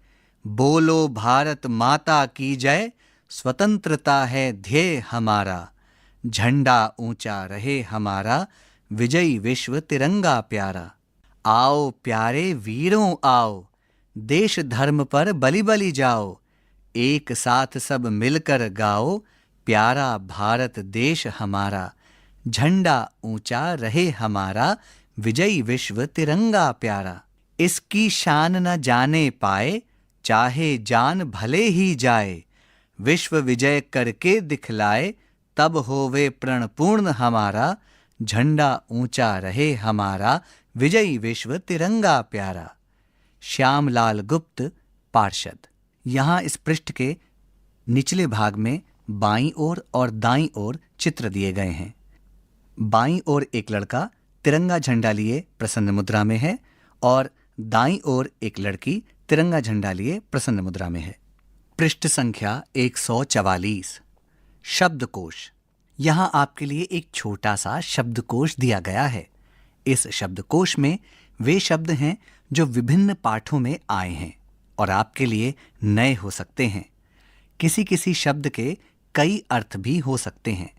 बोलो भारत माता की जय, स्वतंत्रता है ध्येय हमारा। झंडा ऊंचा रहे हमारा, विजयी विश्व तिरंगा प्यारा। आओ प्यारे वीरों आओ, देश धर्म पर बलि बलि जाओ। एक साथ सब मिलकर गाओ, प्यारा भारत देश हमारा। झंडा ऊंचा रहे हमारा, विजयी विश्व तिरंगा प्यारा। इसकी शान न जाने पाए, चाहे जान भले ही जाए। विश्व विजय करके दिखलाए, तब होवे प्रणपूर्ण हमारा। झंडा ऊंचा रहे हमारा, विजयी विश्व तिरंगा प्यारा। श्यामलाल गुप्त, पार्षद। यहाँ इस पृष्ठ के निचले भाग में बाईं ओर और दाईं ओर चित्र दिए गए हैं। बाईं ओर एक लड़का तिरंगा झंडा लिए प्रसन्न मुद्रा में है और दाईं ओर एक लड़की तिरंगा झंडा लिए प्रसन्न मुद्रा में है। पृष्ठ संख्या 144। शब्दकोश। यहाँ आपके लिए एक छोटा सा शब्दकोश दिया गया है। इस शब्दकोश में वे शब्द हैं जो विभिन्न पाठों में आए हैं और आपके लिए नए हो सकते हैं। किसी किसी शब्द के कई अर्थ भी हो सकते हैं।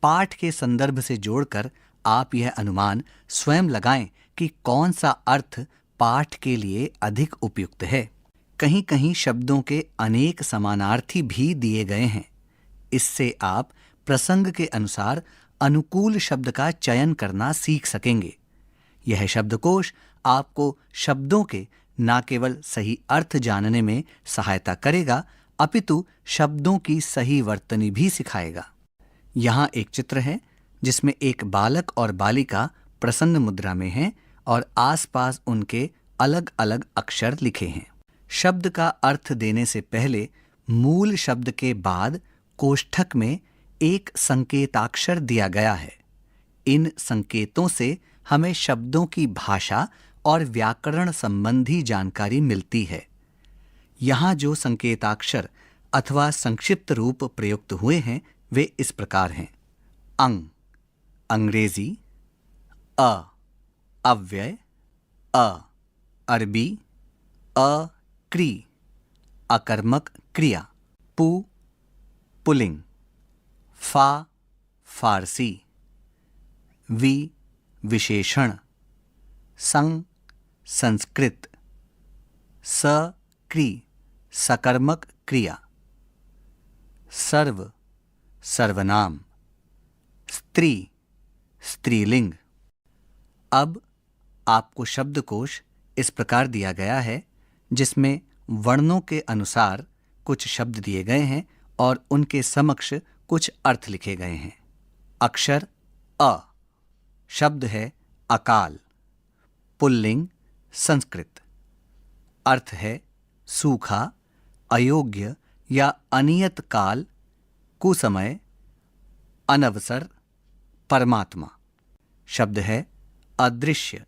पाठ के संदर्भ से जोड़कर आप यह अनुमान स्वयं लगाएं कि कौन सा अर्थ पाठ के लिए अधिक उपयुक्त है। कहीं कहीं शब्दों के अनेक समानार्थी भी दिए गए हैं। इससे आप प्रसंग के अनुसार अनुकूल शब्द का चयन करना सीख सकेंगे। यह शब्दकोश आपको शब्दों के न केवल सही अर्थ जानने में सहायता करेगा, अपितु शब्दों की सही वर्तनी भी सिखाएगा। यहाँ एक चित्र है जिसमें एक बालक और बालिका प्रसन्न मुद्रा में हैं और आसपास उनके अलग अलग अक्षर लिखे हैं। शब्द का अर्थ देने से पहले मूल शब्द के बाद कोष्ठक में एक संकेताक्षर दिया गया है। इन संकेतों से हमें शब्दों की भाषा और व्याकरण संबंधी जानकारी मिलती है। यहाँ जो संकेताक्षर अथवा संक्षिप्त रूप प्रयुक्त हुए हैं वे इस प्रकार हैं। अंग, अंग्रेजी। अ, अव्यय। अ, अरबी। अ, क्री, अकर्मक क्रिया। पु, पुल्लिंग। फा, फारसी। वि, विशेषण। सं, संस्कृत। स, क्री, सकर्मक क्रिया। सर्व, सर्वनाम। स्त्री, स्त्रीलिंग। अब आपको शब्दकोश इस प्रकार दिया गया है जिसमें वर्णों के अनुसार कुछ शब्द दिए गए हैं और उनके समक्ष कुछ अर्थ लिखे गए हैं। अक्षर अ, शब्द है अकाल। पुल्लिंग, संस्कृत। अर्थ है सूखा, अयोग्य या अनियत काल, कुसमय, अनवसर, परमात्मा। शब्द है अदृश्य।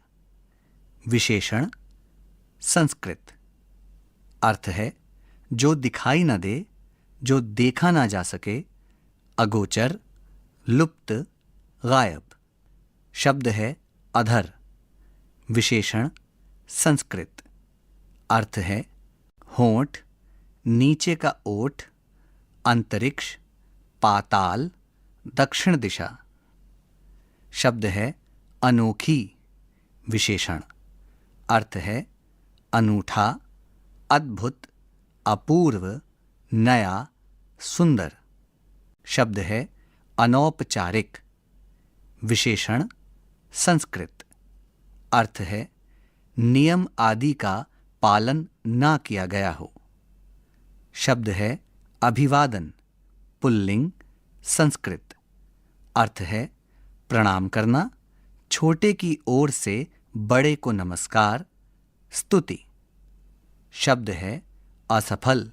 विशेषण संस्कृत। अर्थ है जो दिखाई न दे, जो देखा ना जा सके, अगोचर, लुप्त, गायब। शब्द है अधर। विशेषण संस्कृत। अर्थ है होंठ, नीचे का ओठ, अंतरिक्ष, पाताल, दक्षिण दिशा। शब्द है अनोखी। विशेषण अर्थ है अनूठा, अद्भुत, अपूर्व, नया, सुंदर। शब्द है अनौपचारिक। विशेषण संस्कृत। अर्थ है नियम आदि का पालन ना किया गया हो। शब्द है अभिवादन। पुल्लिंग, संस्कृत। अर्थ है प्रणाम करना, छोटे की ओर से बड़े को नमस्कार, स्तुति। शब्द है असफल।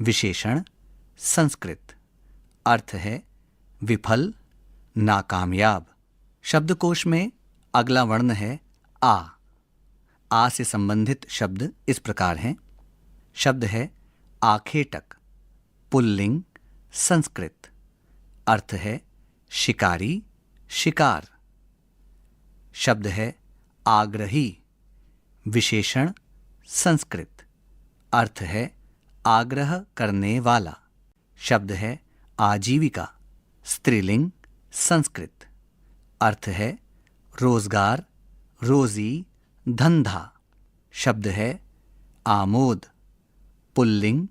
विशेषण संस्कृत। अर्थ है विफल, नाकामयाब। शब्दकोश में अगला वर्ण है आ। आ से संबंधित शब्द इस प्रकार हैं। शब्द है आखेटक। पुल्लिंग, संस्कृत। अर्थ है शिकारी, शिकार। शब्द है आग्रही। विशेषण संस्कृत। अर्थ है आग्रह करने वाला। शब्द है आजीविका। स्त्रीलिंग, संस्कृत। अर्थ है रोजगार, रोजी, धंधा। शब्द है आमोद। पुल्लिंग,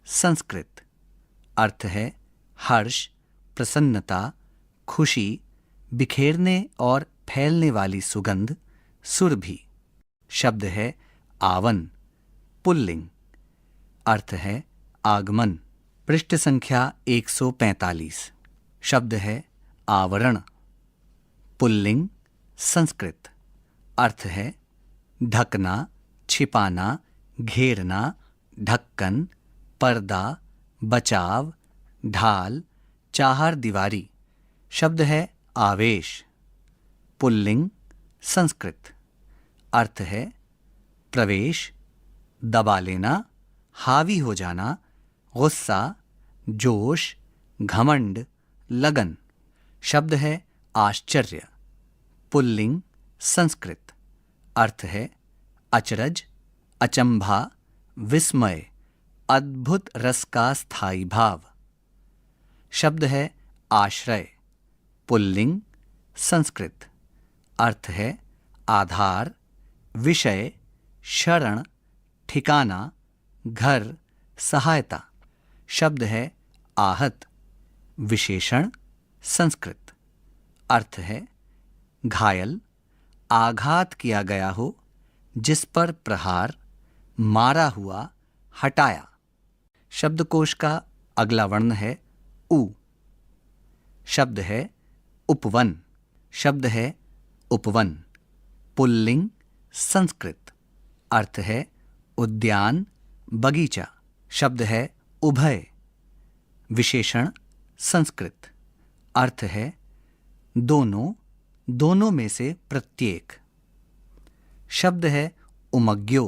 संस्कृत। अर्थ है हर्ष, प्रसन्नता, खुशी, बिखेरने और फैलने वाली सुगंध, सुरभि। शब्द है आवन। पुल्लिंग। अर्थ है आगमन। पृष्ठ संख्या 145। शब्द है आवरण। पुल्लिंग संस्कृत, अर्थ है ढकना, छिपाना, घेरना, ढक्कन, पर्दा, बचाव, ढाल, चाहर दीवारी। शब्द है आवेश। पुल्लिंग संस्कृत, अर्थ है प्रवेश, दबा लेना, हावी हो जाना, गुस्सा, जोश, घमंड, लगन। शब्द है आश्चर्य। पुल्लिंग संस्कृत, अर्थ है अचरज, अचंभा, विस्मय, अद्भुत रस का स्थायी भाव। शब्द है आश्रय। पुल्लिंग संस्कृत, अर्थ है आधार, विषय, शरण, ठिकाना, घर, सहायता। शब्द है आहत। विशेषण संस्कृत, अर्थ है घायल, आघात किया गया हो, जिस पर प्रहार, मारा हुआ, हटाया। शब्दकोश का अगला वर्ण है उ। शब्द है उपवन। शब्द है उपवन। पुल्लिंग संस्कृत, अर्थ है उद्यान, बगीचा। शब्द है उभय। विशेषण संस्कृत, अर्थ है दोनों, दोनों में से प्रत्येक। शब्द है उमग्यो,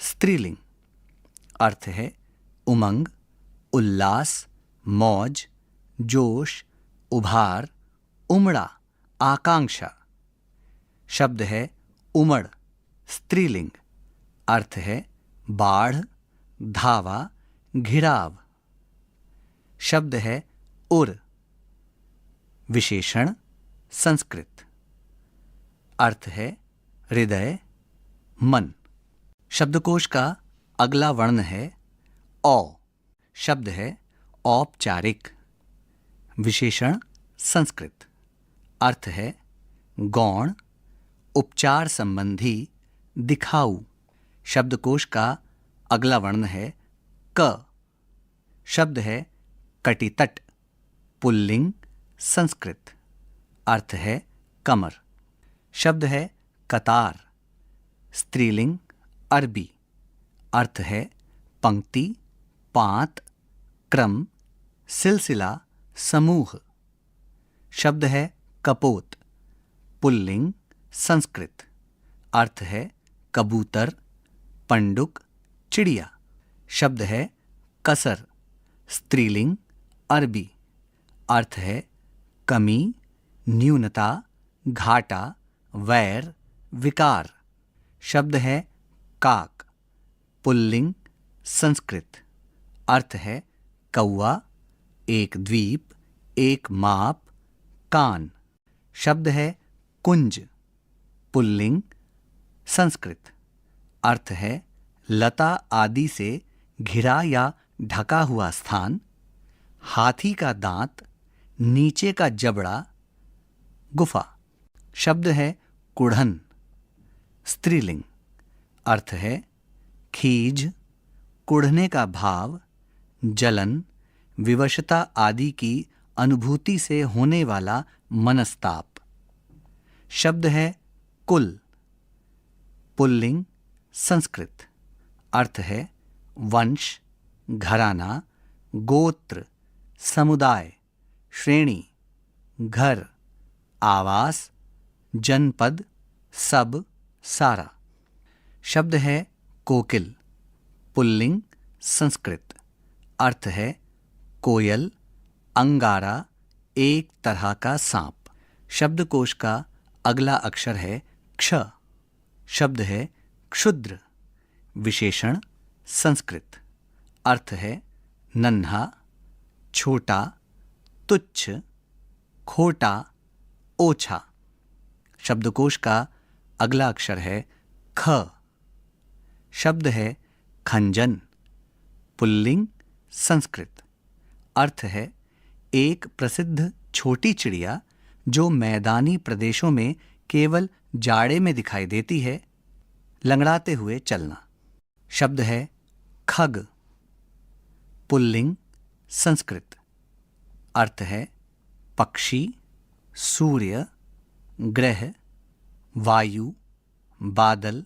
स्त्रीलिंग, अर्थ है उमंग, उल्लास, मौज, जोश, उभार, उमड़ा, आकांक्षा। शब्द है उमड़, स्त्रीलिंग, अर्थ है बाढ़, धावा, घिराव। शब्द है उर। विशेषण संस्कृत, अर्थ है हृदय, मन। शब्दकोश का अगला वर्ण है औ। शब्द है औपचारिक। विशेषण संस्कृत, अर्थ है गौण, उपचार संबंधी, दिखाऊ। शब्दकोश का अगला वर्ण है क। शब्द है कटितट। पुल्लिंग संस्कृत, अर्थ है कमर। शब्द है कतार। स्त्रीलिंग अरबी, अर्थ है पंक्ति, पांत, क्रम, सिलसिला, समूह। शब्द है कपोत। पुल्लिंग संस्कृत, अर्थ है कबूतर, पंडुक, चिड़िया। शब्द है कसर। स्त्रीलिंग अरबी, अर्थ है कमी, न्यूनता, घाटा, वैर, विकार। शब्द है काक। पुल्लिंग संस्कृत, अर्थ है कौवा, एक द्वीप, एक माप, कान। शब्द है कुंज। पुल्लिंग संस्कृत, अर्थ है लता आदि से घिरा या ढका हुआ स्थान, हाथी का दांत, नीचे का जबड़ा, गुफा। शब्द है कुढ़न। स्त्रीलिंग, अर्थ है खीज, कुढ़ने का भाव, जलन, विवशता आदि की अनुभूति से होने वाला मनस्ताप। शब्द है कुल। पुल्लिंग संस्कृत, अर्थ है वंश, घराना, गोत्र, समुदाय, श्रेणी, घर, आवास, जनपद, सब, सारा। शब्द है कोकिल। पुल्लिंग संस्कृत, अर्थ है कोयल, अंगारा, एक तरह का सांप। शब्दकोश का अगला अक्षर है क्ष। शब्द है क्षुद्र। विशेषण संस्कृत, अर्थ है नन्हा, छोटा, तुच्छ, खोटा, ओछा। शब्दकोश का अगला अक्षर है ख। शब्द है खंजन। पुल्लिंग संस्कृत, अर्थ है एक प्रसिद्ध छोटी चिड़िया जो मैदानी प्रदेशों में केवल जाड़े में दिखाई देती है, लंगड़ाते हुए चलना। शब्द है खग। पुल्लिंग संस्कृत, अर्थ है पक्षी, सूर्य, ग्रह, वायु, बादल,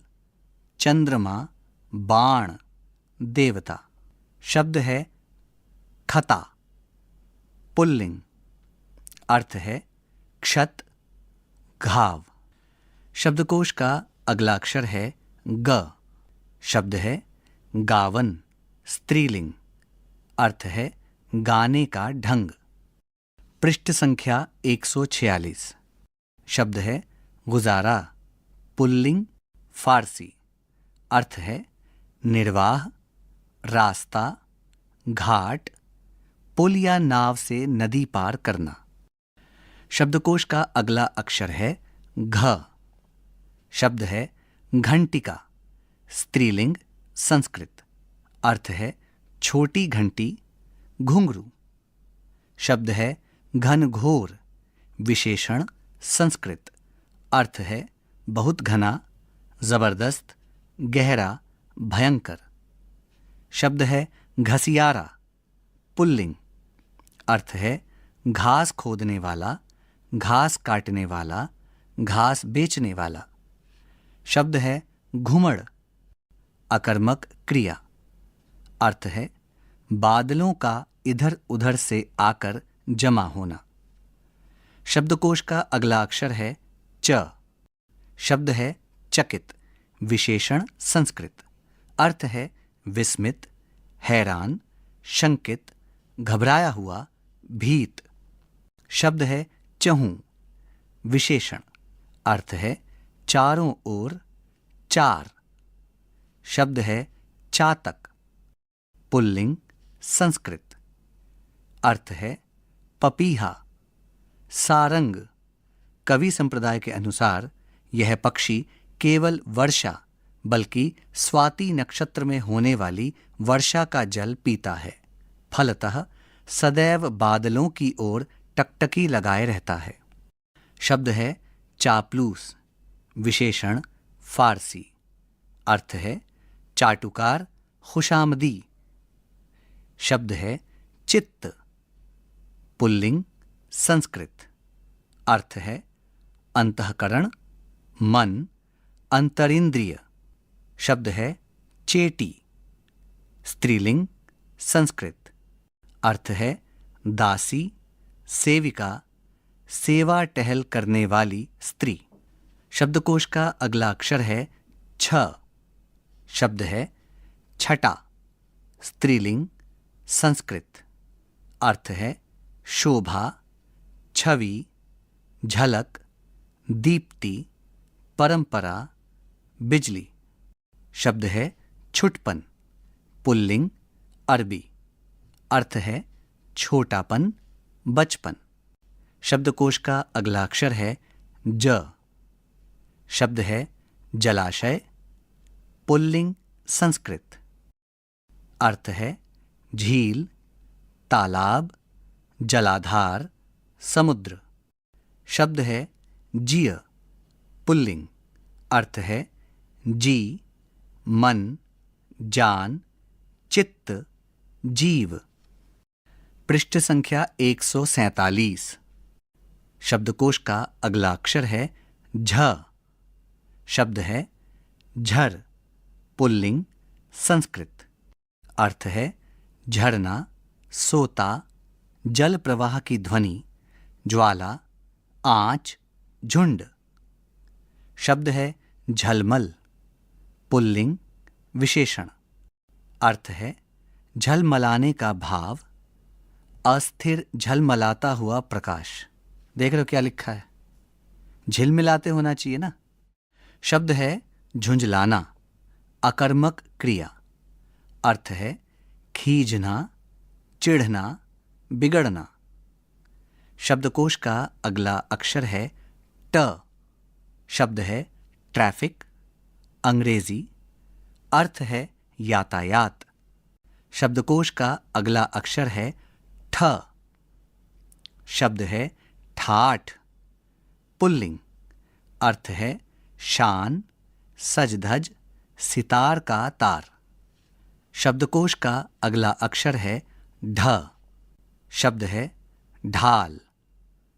चंद्रमा, बाण, देवता। शब्द है खता, पुल्लिंग, अर्थ है क्षत, घाव। शब्दकोश का अगला अक्षर है ग। शब्द है गावन, स्त्रीलिंग, अर्थ है गाने का ढंग। पृष्ठ संख्या 146। शब्द है गुजारा, पुल्लिंग, फारसी, अर्थ है निर्वाह, रास्ता, घाट, पुल या नाव से नदी पार करना। शब्दकोश का अगला अक्षर है घ। शब्द है घंटिका, स्त्रीलिंग, संस्कृत, अर्थ है छोटी घंटी, घुंघरू। शब्द है घनघोर, विशेषण, संस्कृत, अर्थ है बहुत घना, जबरदस्त, गहरा, भयंकर। शब्द है घसियारा, पुल्लिंग, अर्थ है घास खोदने वाला, घास काटने वाला, घास बेचने वाला। शब्द है घुमड़, अकर्मक क्रिया, अर्थ है बादलों का इधर उधर से आकर जमा होना। शब्दकोश का अगला अक्षर है च। शब्द है चकित, विशेषण, संस्कृत, अर्थ है विस्मित, हैरान, शंकित, घबराया हुआ, भीत। शब्द है चहूं, विशेषण, अर्थ है चारों ओर, चार। शब्द है चातक, पुल्लिंग, संस्कृत, अर्थ है पपीहा, सारंग। कवि संप्रदाय के अनुसार यह पक्षी केवल वर्षा बल्कि स्वाति नक्षत्र में होने वाली वर्षा का जल पीता है। फलतः सदैव बादलों की ओर टकटकी लगाए रहता है। शब्द है चापलूस, विशेषण, फारसी, अर्थ है चाटुकार, खुशामदी। शब्द है चित्त, पुल्लिंग, संस्कृत, अर्थ है अंतःकरण, मन, अंतरिंद्रिय। शब्द है चेटी, स्त्रीलिंग, संस्कृत, अर्थ है दासी, सेविका, सेवा टहल करने वाली स्त्री। शब्दकोश का अगला अक्षर है छ। शब्द है छटा, स्त्रीलिंग, संस्कृत, अर्थ है शोभा, छवि, झलक, दीप्ति, परंपरा, बिजली। शब्द है छुटपन, पुल्लिंग, अरबी, अर्थ है छोटापन, बचपन। शब्दकोश का अगला अक्षर है ज। शब्द है जलाशय, पुल्लिंग, संस्कृत, अर्थ है झील, तालाब, जलाधार, समुद्र। शब्द है जिय, पुल्लिंग, अर्थ है जी, मन, जान, चित्त, जीव। पृष्ठ संख्या 147। शब्दकोश का अगला अक्षर है झ। शब्द है झर, पुल्लिंग, संस्कृत, अर्थ है झरना, सोता, जल प्रवाह की ध्वनि, ज्वाला, आंच, झुंड। शब्द है झलमल, पुल्लिंग, विशेषण, अर्थ है झलमलाने का भाव, अस्थिर झलमलाता हुआ प्रकाश। देख रहे हो क्या लिखा है? झिलमिलाते होना चाहिए ना। शब्द है झुंझलाना, अकर्मक क्रिया, अर्थ है खींचना, चिढ़ना, बिगड़ना। शब्दकोश का अगला अक्षर है ट। शब्द है ट्रैफिक, अंग्रेजी, अर्थ है यातायात। शब्दकोश का अगला अक्षर है ठ। शब्द है ठाठ, पुल्लिंग, अर्थ है शान, सजधज, सितार का तार। शब्दकोश का अगला अक्षर है ढ। शब्द है ढाल,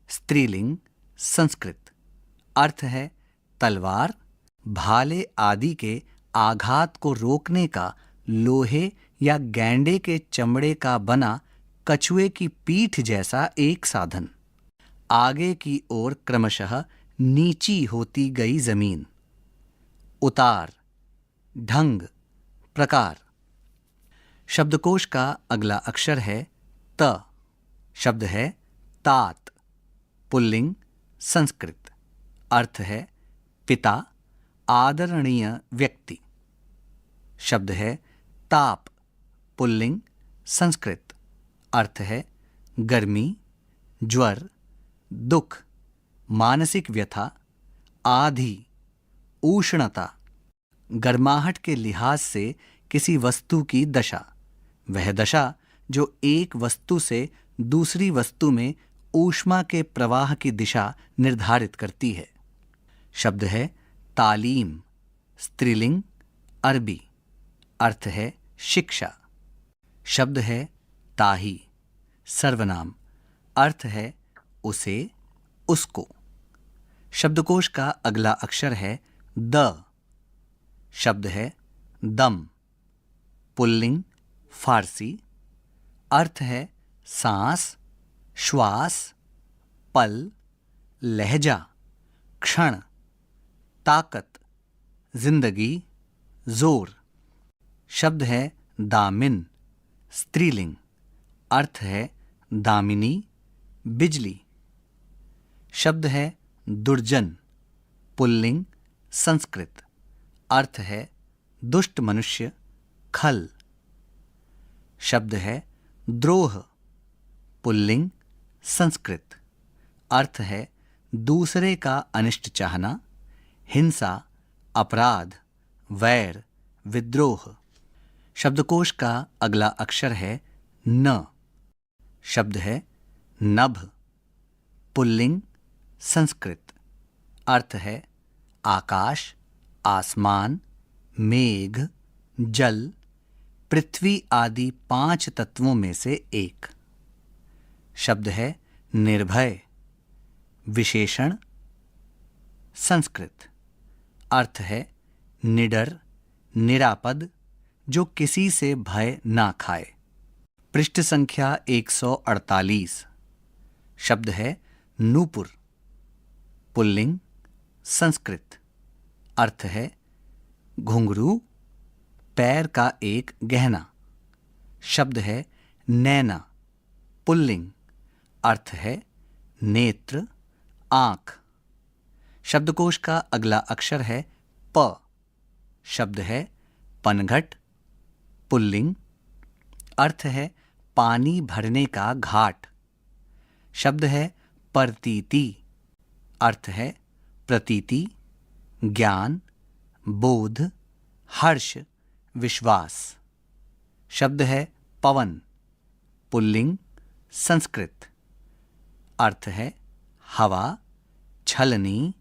स्त्रीलिंग, संस्कृत, अर्थ है तलवार, भाले आदि के आघात को रोकने का लोहे या गैंडे के चमड़े का बना कछुए की पीठ जैसा एक साधन। आगे की ओर क्रमशः नीची होती गई जमीन। उतार, ढंग, प्रकार। शब्दकोश का अगला अक्षर है त। शब्द है तात, पुल्लिंग, संस्कृत। अर्थ है पिता, आदरणीय व्यक्ति। शब्द है ताप, पुल्लिंग, संस्कृत। अर्थ है गर्मी, ज्वर, दुख, मानसिक व्यथा, आधि, उष्णता। गर्माहट के लिहाज से किसी वस्तु की दशा, वह दशा जो एक वस्तु से दूसरी वस्तु में ऊष्मा के प्रवाह की दिशा निर्धारित करती है। शब्द है तालीम, स्त्रीलिंग, अरबी। अर्थ है शिक्षा। शब्द है ताही, सर्वनाम। अर्थ है उसे, उसको। शब्दकोश का अगला अक्षर है द। शब्द है दम, पुल्लिंग, फारसी। अर्थ है सांस, श्वास, पल, लहजा, क्षण, ताकत, जिंदगी, जोर। शब्द है दामिन, स्त्रीलिंग। अर्थ है दामिनी, बिजली। शब्द है दुर्जन, पुल्लिंग, संस्कृत। अर्थ है दुष्ट मनुष्य, खल। शब्द है द्रोह, पुल्लिंग, संस्कृत। अर्थ है दूसरे का अनिष्ट चाहना, हिंसा, अपराध, वैर, विद्रोह। शब्दकोश का अगला अक्षर है न। शब्द है नभ, पुल्लिंग, संस्कृत। अर्थ है आकाश, आसमान, मेघ, जल, पृथ्वी आदि 5 तत्वों में से एक। शब्द है निर्भय, विशेषण, संस्कृत। अर्थ है निडर, निरापद, जो किसी से भय ना खाए। पृष्ठ संख्या 148। शब्द है नूपुर, पुल्लिंग, संस्कृत। अर्थ है घुंघरू, पैर का एक गहना। शब्द है नैना, पुल्लिंग। अर्थ है नेत्र, आंख। शब्दकोश का अगला अक्षर है प। शब्द है पनघट, पुल्लिंग। अर्थ है पानी भरने का घाट। शब्द है प्रतीति। अर्थ है प्रतीति, ज्ञान, बोध, हर्ष, विश्वास। शब्द है पवन, पुल्लिंग, संस्कृत। अर्थ है हवा, छलनी,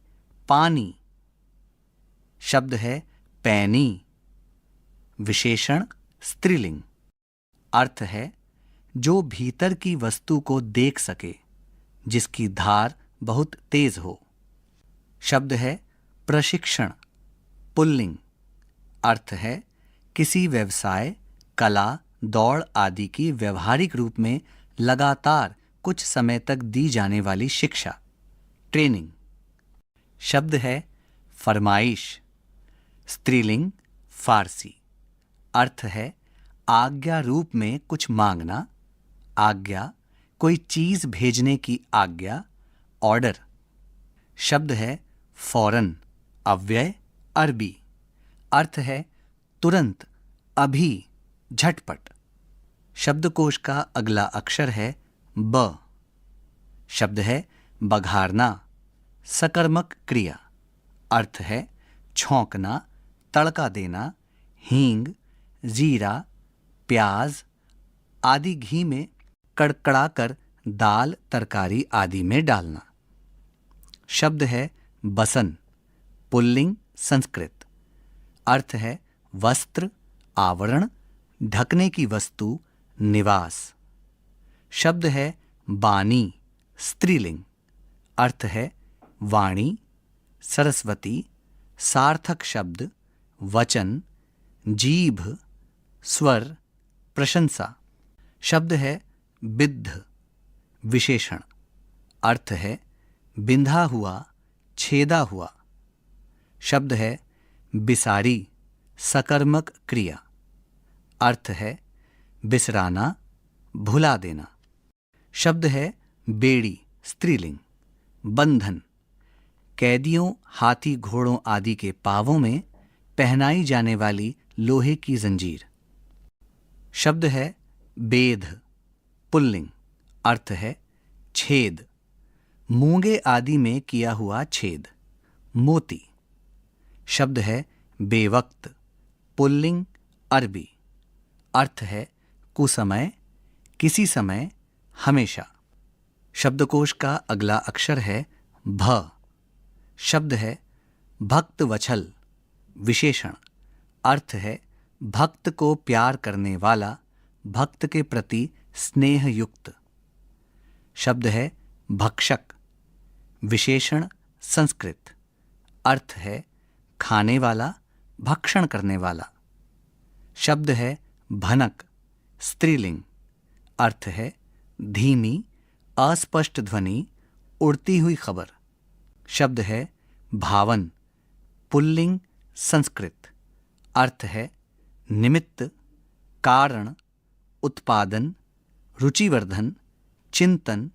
पानी। शब्द है पैनी, विशेषण, स्त्रीलिंग। अर्थ है जो भीतर की वस्तु को देख सके, जिसकी धार बहुत तेज हो। शब्द है प्रशिक्षण, पुल्लिंग। अर्थ है किसी व्यवसाय, कला, दौड़ आदि की व्यवहारिक रूप में लगातार कुछ समय तक दी जाने वाली शिक्षा, ट्रेनिंग। शब्द है फरमाइश, स्त्रीलिंग, फारसी। अर्थ है आज्ञा रूप में कुछ मांगना, आज्ञा, कोई चीज भेजने की आज्ञा, ऑर्डर। शब्द है फौरन, अव्यय, अरबी। अर्थ है तुरंत, अभी, झटपट। शब्दकोश का अगला अक्षर है ब। शब्द है बघारना, सकर्मक क्रिया। अर्थ है छौंकना, तड़का देना, हींग, जीरा, प्याज आदि घी में कड़कड़ाकर दाल, तरकारी आदि में डालना। शब्द है बसन, पुल्लिंग, संस्कृत। अर्थ है वस्त्र, आवरण, ढकने की वस्तु, निवास। शब्द है बानी, स्त्रीलिंग। अर्थ है वाणी, सरस्वती, सार्थक शब्द, वचन, जीभ, स्वर, प्रशंसा। शब्द है बिद्ध, विशेषण, अर्थ है बिंधा हुआ, छेदा हुआ। शब्द है बिसारी, सकर्मक क्रिया, अर्थ है बिसराना, भुला देना। शब्द है बेड़ी, स्त्रीलिंग, बंधन, कैदियों, हाथी, घोड़ों आदि के पांवों में पहनाई जाने वाली लोहे की जंजीर। शब्द है बेध, पुल्लिंग, अर्थ है छेद, मूंगे आदि में किया हुआ छेद, मोती। शब्द है बेवक्त, पुल्लिंग, अरबी, अर्थ है कुसमय, किसी समय, हमेशा। शब्दकोश का अगला अक्षर है भ। शब्द है भक्त वछल, विशेषण, अर्थ है भक्त को प्यार करने वाला, भक्त के प्रति स्नेह युक्त। शब्द है भक्षक, विशेषण, संस्कृत, अर्थ है खाने वाला, भक्षण करने वाला। शब्द है भनक, स्त्रीलिंग, अर्थ है धीमी, अस्पष्ट ध्वनि, उड़ती हुई खबर। शब्द है भावन, पुल्लिंग, संस्कृत, अर्थ है निमित्त, कारण, उत्पादन, रुचिवर्धन, चिंतन,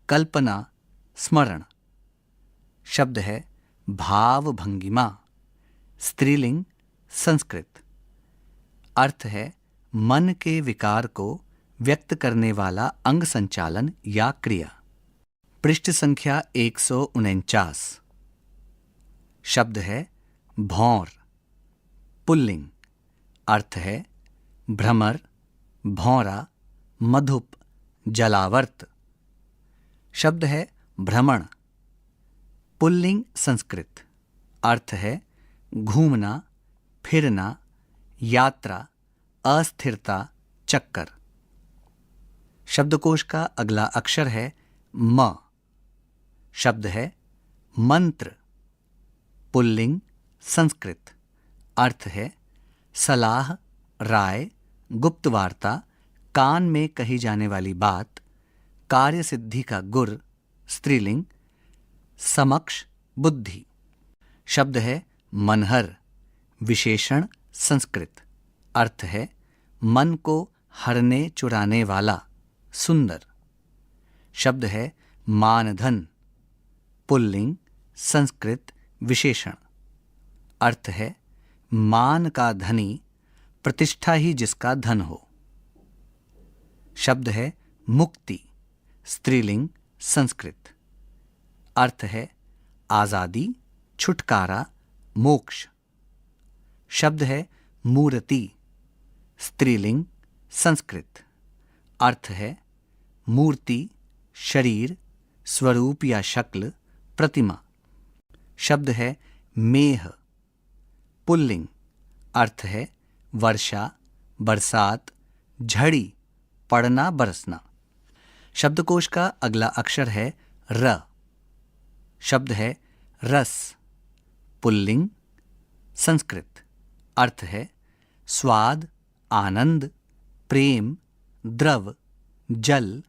कल्पना, स्मरण। शब्द है भाव भंगिमा, स्त्रीलिंग, संस्कृत, अर्थ है मन के विकार को व्यक्त करने वाला अंग संचालन या क्रिया। पृष्ठ संख्या 149। शब्द है भौर, पुल्लिंग, अर्थ है भ्रमर, भौरा, मधुप, जलावर्त। शब्द है भ्रमण, पुल्लिंग, संस्कृत, अर्थ है घूमना, फिरना, यात्रा, अस्थिरता, चक्कर। शब्दकोश का अगला अक्षर है म। शब्द है मंत्र, पुल्लिंग, संस्कृत, अर्थ है सलाह, राय, गुप्त वार्ता, कान में कही जाने वाली बात, कार्य सिद्धि का गुर, स्त्रीलिंग, समक्ष, बुद्धि। शब्द है मनहर, विशेषण, संस्कृत, अर्थ है मन को हरने चुराने वाला, सुंदर। शब्द है मानधन, पुल्लिंग, संस्कृत, विशेषण, अर्थ है मान का धनी, प्रतिष्ठा ही जिसका धन हो। शब्द है मुक्ति, स्त्रीलिंग, संस्कृत, अर्थ है आजादी, छुटकारा, मोक्ष। शब्द है मूर्ति, स्त्रीलिंग, संस्कृत, अर्थ है मूर्ति, शरीर, स्वरूप या शक्ल, प्रतिमा। शब्द है मेह, पुल्लिंग, अर्थ है वर्षा, बरसात, झड़ी, पड़ना, बरसना। शब्दकोश का अगला अक्षर है र। शब्द है रस, पुल्लिंग, संस्कृत, अर्थ है स्वाद, आनंद, प्रेम, द्रव, जल,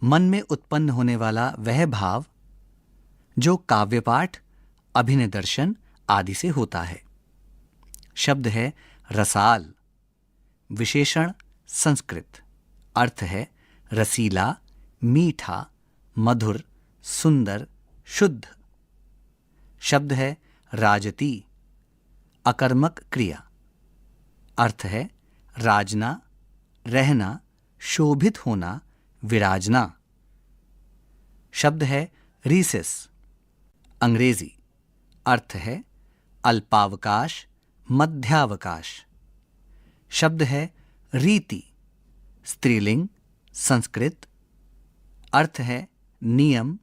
मन में उत्पन्न होने वाला वह भाव जो काव्यपाठ, अभिनय दर्शन आदि से होता है। शब्द है रसाल, विशेषण, संस्कृत, अर्थ है रसीला, मीठा, मधुर, सुंदर, शुद्ध। शब्द है राजती, अकर्मक क्रिया, अर्थ है राजना, रहना, शोभित होना, विराजना। शब्द है रीसेस, अंग्रेजी, अर्थ है अल्पावकाश, मध्यावकाश। शब्द है रीति, स्त्रीलिंग, संस्कृत, अर्थ है नियम,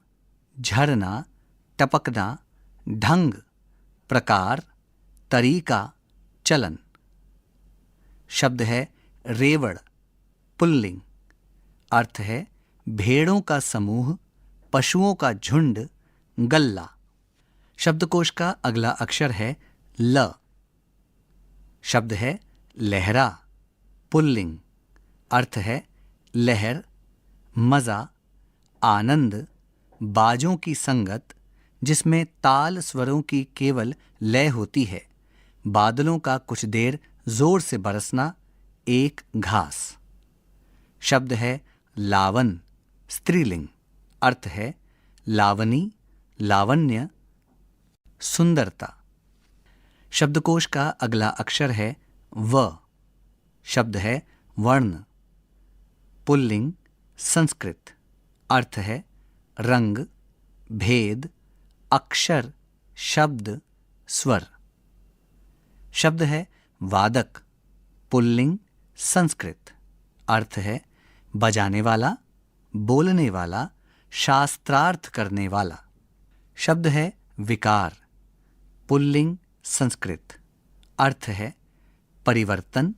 झरना, टपकना, ढंग, प्रकार, तरीका, चलन। शब्द है रेवड़, पुल्लिंग, अर्थ है भेड़ों का समूह, पशुओं का झुंड, गल्ला। शब्दकोश का अगला अक्षर है ल। शब्द है लहरा, पुल्लिंग। अर्थ है लहर, मजा, आनंद, बाजों की संगत जिसमें ताल स्वरों की केवल लय होती है, बादलों का कुछ देर जोर से बरसना, एक घास। शब्द है लावन, स्त्रीलिंग। अर्थ है लावनी, लावण्य, सुंदरता। शब्दकोश का अगला अक्षर है व। शब्द है वर्ण, पुल्लिंग, संस्कृत। अर्थ है रंग, भेद, अक्षर, शब्द, स्वर। शब्द है वादक, पुल्लिंग, संस्कृत। अर्थ है बजाने वाला, बोलने वाला, शास्त्रार्थ करने वाला। शब्द है विकार, पुल्लिंग, संस्कृत। अर्थ है परिवर्तन,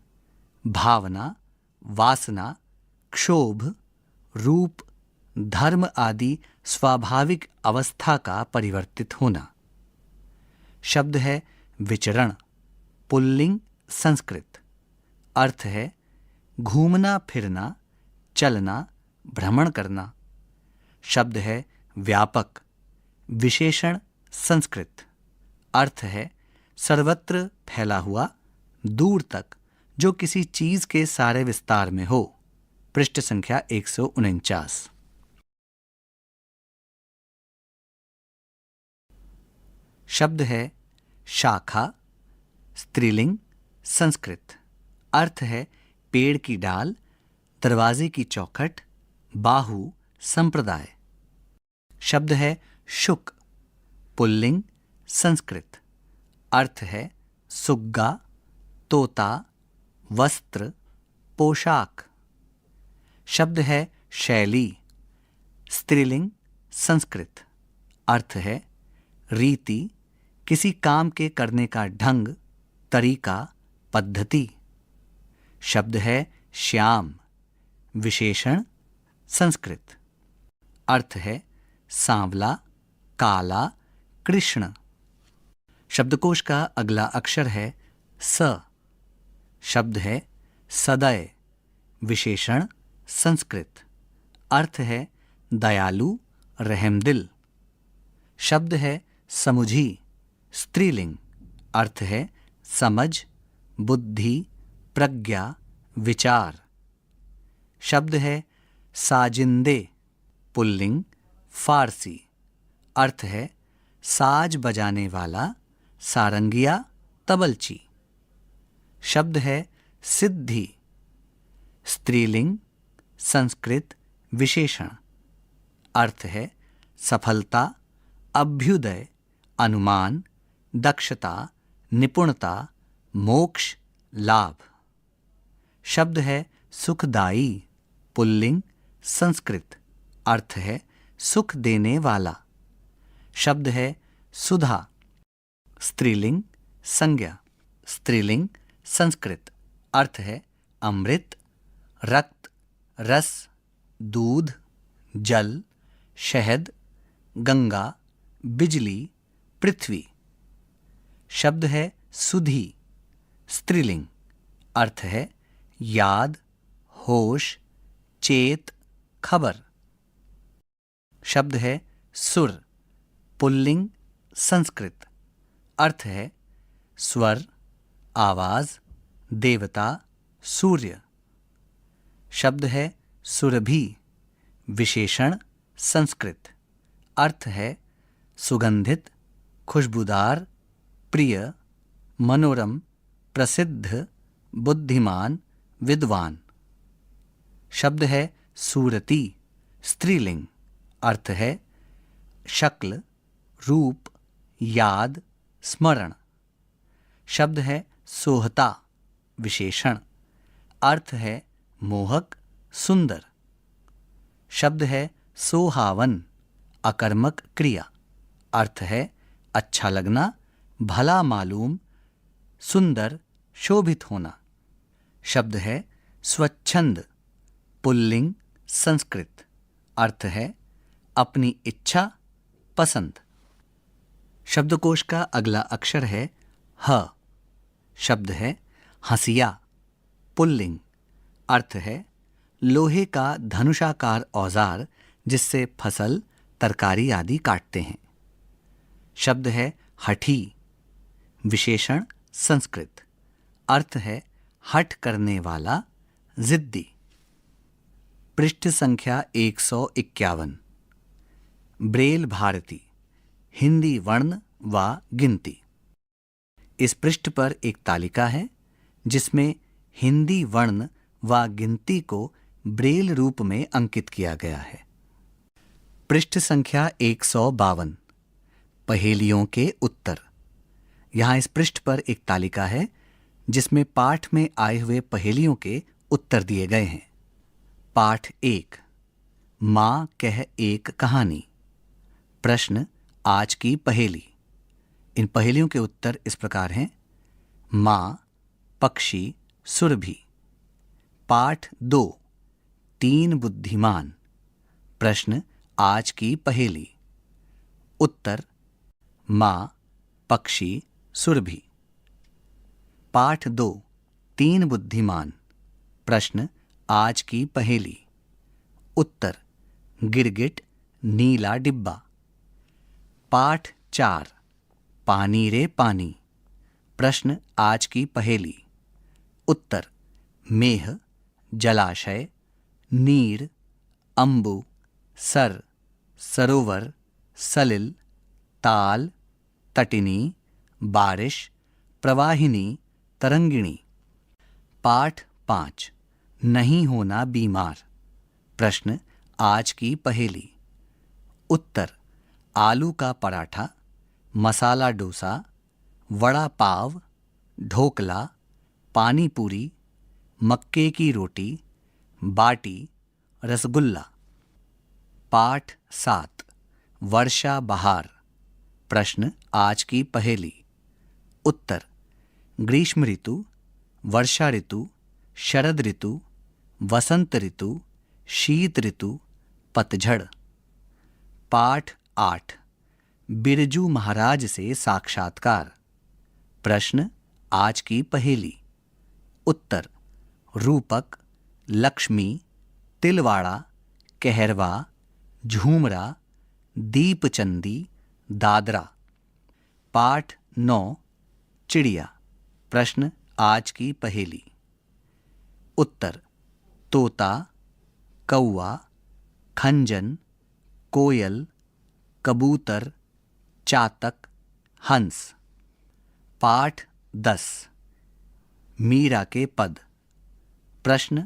भावना, वासना, क्षोभ, रूप, धर्म आदि स्वाभाविक अवस्था का परिवर्तित होना। शब्द है विचरण, पुल्लिंग, संस्कृत। अर्थ है घूमना फिरना, चलना, भ्रमण करना। शब्द है व्यापक, विशेषण, संस्कृत। अर्थ है सर्वत्र फैला हुआ, दूर तक, जो किसी चीज के सारे विस्तार में हो। पृष्ठ संख्या 149। शब्द है शाखा, स्त्रीलिंग, संस्कृत। अर्थ है पेड़ की डाल, दरवाजे की चौखट, बाहु, संप्रदाय। शब्द है शुक, पुल्लिंग, संस्कृत। अर्थ है सुग्गा, तोता, वस्त्र, पोशाक। शब्द है शैली, स्त्रीलिंग, संस्कृत। अर्थ है रीति, किसी काम के करने का ढंग, तरीका, पद्धति। शब्द है श्याम, विशेषण, संस्कृत। अर्थ है सांवला, काला, कृष्ण। शब्दकोश का अगला अक्षर है स। शब्द है सदय, विशेषण, संस्कृत। अर्थ है दयालु, रहमदिल। शब्द है समुझी, स्त्रीलिंग। अर्थ है समझ, बुद्धि, प्रज्ञा, विचार। शब्द है साजिंदे, पुल्लिंग, फारसी। अर्थ है साज बजाने वाला, सारंगिया, तबलची। शब्द है सिद्धि, स्त्रीलिंग, संस्कृत, विशेषण। अर्थ है सफलता, अभ्युदय, अनुमान, दक्षता, निपुणता, मोक्ष, लाभ। शब्द है सुखदाई, पुल्लिंग, संस्कृत। अर्थ है सुख देने वाला। शब्द है सुधा, स्त्रीलिंग, संज्ञा। स्त्रीलिंग, संस्कृत। अर्थ है अमृत, रक्त, रस, दूध, जल, शहद, गंगा, बिजली, पृथ्वी। शब्द है सुधी, स्त्रीलिंग। अर्थ है याद, होश, चेत, खबर। शब्द है सुर, पुल्लिंग, संस्कृत। अर्थ है स्वर, आवाज, देवता, सूर्य। शब्द है सुरभि, विशेषण, संस्कृत। अर्थ है सुगंधित, खुशबूदार, प्रिय, मनोरम, प्रसिद्ध, बुद्धिमान, विद्वान। शब्द है सूरती, स्त्रीलिंग। अर्थ है शक्ल, रूप, याद, स्मरण। शब्द है सोहता, विशेषण। अर्थ है मोहक, सुंदर। शब्द है सोहावन, अकर्मक क्रिया। अर्थ है अच्छा लगना, भला मालूम, सुंदर, शोभित होना। शब्द है स्वच्छंद, पुल्लिंग, संस्कृत। अर्थ है अपनी इच्छा, पसंद। शब्दकोश का अगला अक्षर है ह। शब्द है हंसिया, पुल्लिंग। अर्थ है लोहे का धनुषाकार औजार जिससे फसल, तरकारी आदि काटते हैं। शब्द है हठी, विशेषण संस्कृत। अर्थ है हठ करने वाला, जिद्दी। पृष्ठ संख्या 151। ब्रेल भारती, हिंदी वर्ण व गिनती। इस पृष्ठ पर एक तालिका है जिसमें हिंदी वर्ण व गिनती को ब्रेल रूप में अंकित किया गया है। पृष्ठ संख्या 152। पहेलियों के उत्तर। यहाँ इस पृष्ठ पर एक तालिका है जिसमें पाठ में आए हुए पहेलियों के उत्तर दिए गए हैं। पाठ 1, माँ कह एक कहानी। प्रश्न, आज की पहेली। इन पहेलियों के उत्तर इस प्रकार हैं। माँ, पक्षी, सुरभि। पाठ 2, 3 बुद्धिमान। प्रश्न, आज की पहेली। उत्तर, माँ, पक्षी, सुरभि। पाठ 2, 3 बुद्धिमान। प्रश्न, आज की पहेली। उत्तर, गिरगिट, नीला डिब्बा। पाठ 4, पानी रे पानी। प्रश्न, आज की पहेली। उत्तर, मेह, जलाशय, नीर, अंबु, सर, सरोवर, सलिल, ताल, तटिनी, बारिश, प्रवाहिनी, तरंगिणी। पाठ 5, नहीं होना बीमार। प्रश्न, आज की पहेली। उत्तर, आलू का पराठा, मसाला डोसा, वड़ा पाव, ढोकला, पानी पूरी, मक्के की रोटी, बाटी, रसगुल्ला। पाठ 7, वर्षा बहार। प्रश्न, आज की पहेली। उत्तर, ग्रीष्म ऋतु, वर्षा ऋतु, शरद ऋतु, वसंत ऋतु, शीत ऋतु, पतझड़। पाठ 8, बिरजू महाराज से साक्षात्कार। प्रश्न, आज की पहेली। उत्तर, रूपक, लक्ष्मी, तिलवाड़ा, कहरवा, झूमरा, दीपचंदी, दादरा। पाठ 9, चिड़िया। प्रश्न, आज की पहेली। उत्तर, तोता, कौआ, खंजन, कोयल, कबूतर, चातक, हंस। पाठ 10, मीरा के पद। प्रश्न,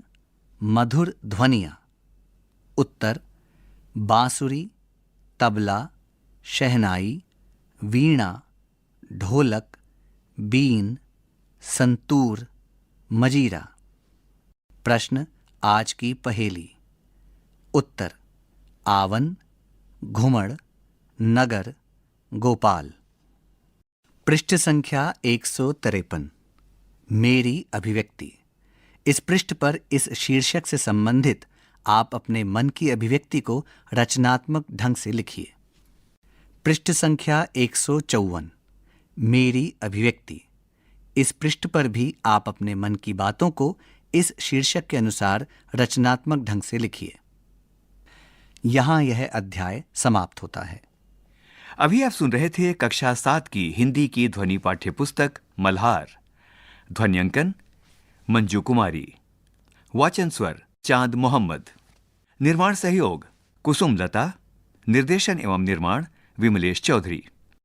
मधुर ध्वनियाँ। उत्तर, बांसुरी, तबला, शहनाई, वीणा, ढोलक, बीन, संतूर, मजीरा। प्रश्न, आज की पहेली। उत्तर, आवन, घुमड़, नगर, गोपाल। पृष्ठ संख्या 153। मेरी अभिव्यक्ति। इस पृष्ठ पर इस शीर्षक से संबंधित आप अपने मन की अभिव्यक्ति को रचनात्मक ढंग से लिखिए। पृष्ठ संख्या 154। मेरी अभिव्यक्ति। इस पृष्ठ पर भी आप अपने मन की बातों को इस शीर्षक के अनुसार रचनात्मक ढंग से लिखिए। यहाँ यह अध्याय समाप्त होता है। अभी आप सुन रहे थे कक्षा 7 की हिंदी की ध्वनि पाठ्य पुस्तक मल्हार। ध्वन्यांकन मंजू कुमारी। वाचन स्वर चांद मोहम्मद। निर्माण सहयोग कुसुम लता। निर्देशन एवं निर्माण विमलेश चौधरी।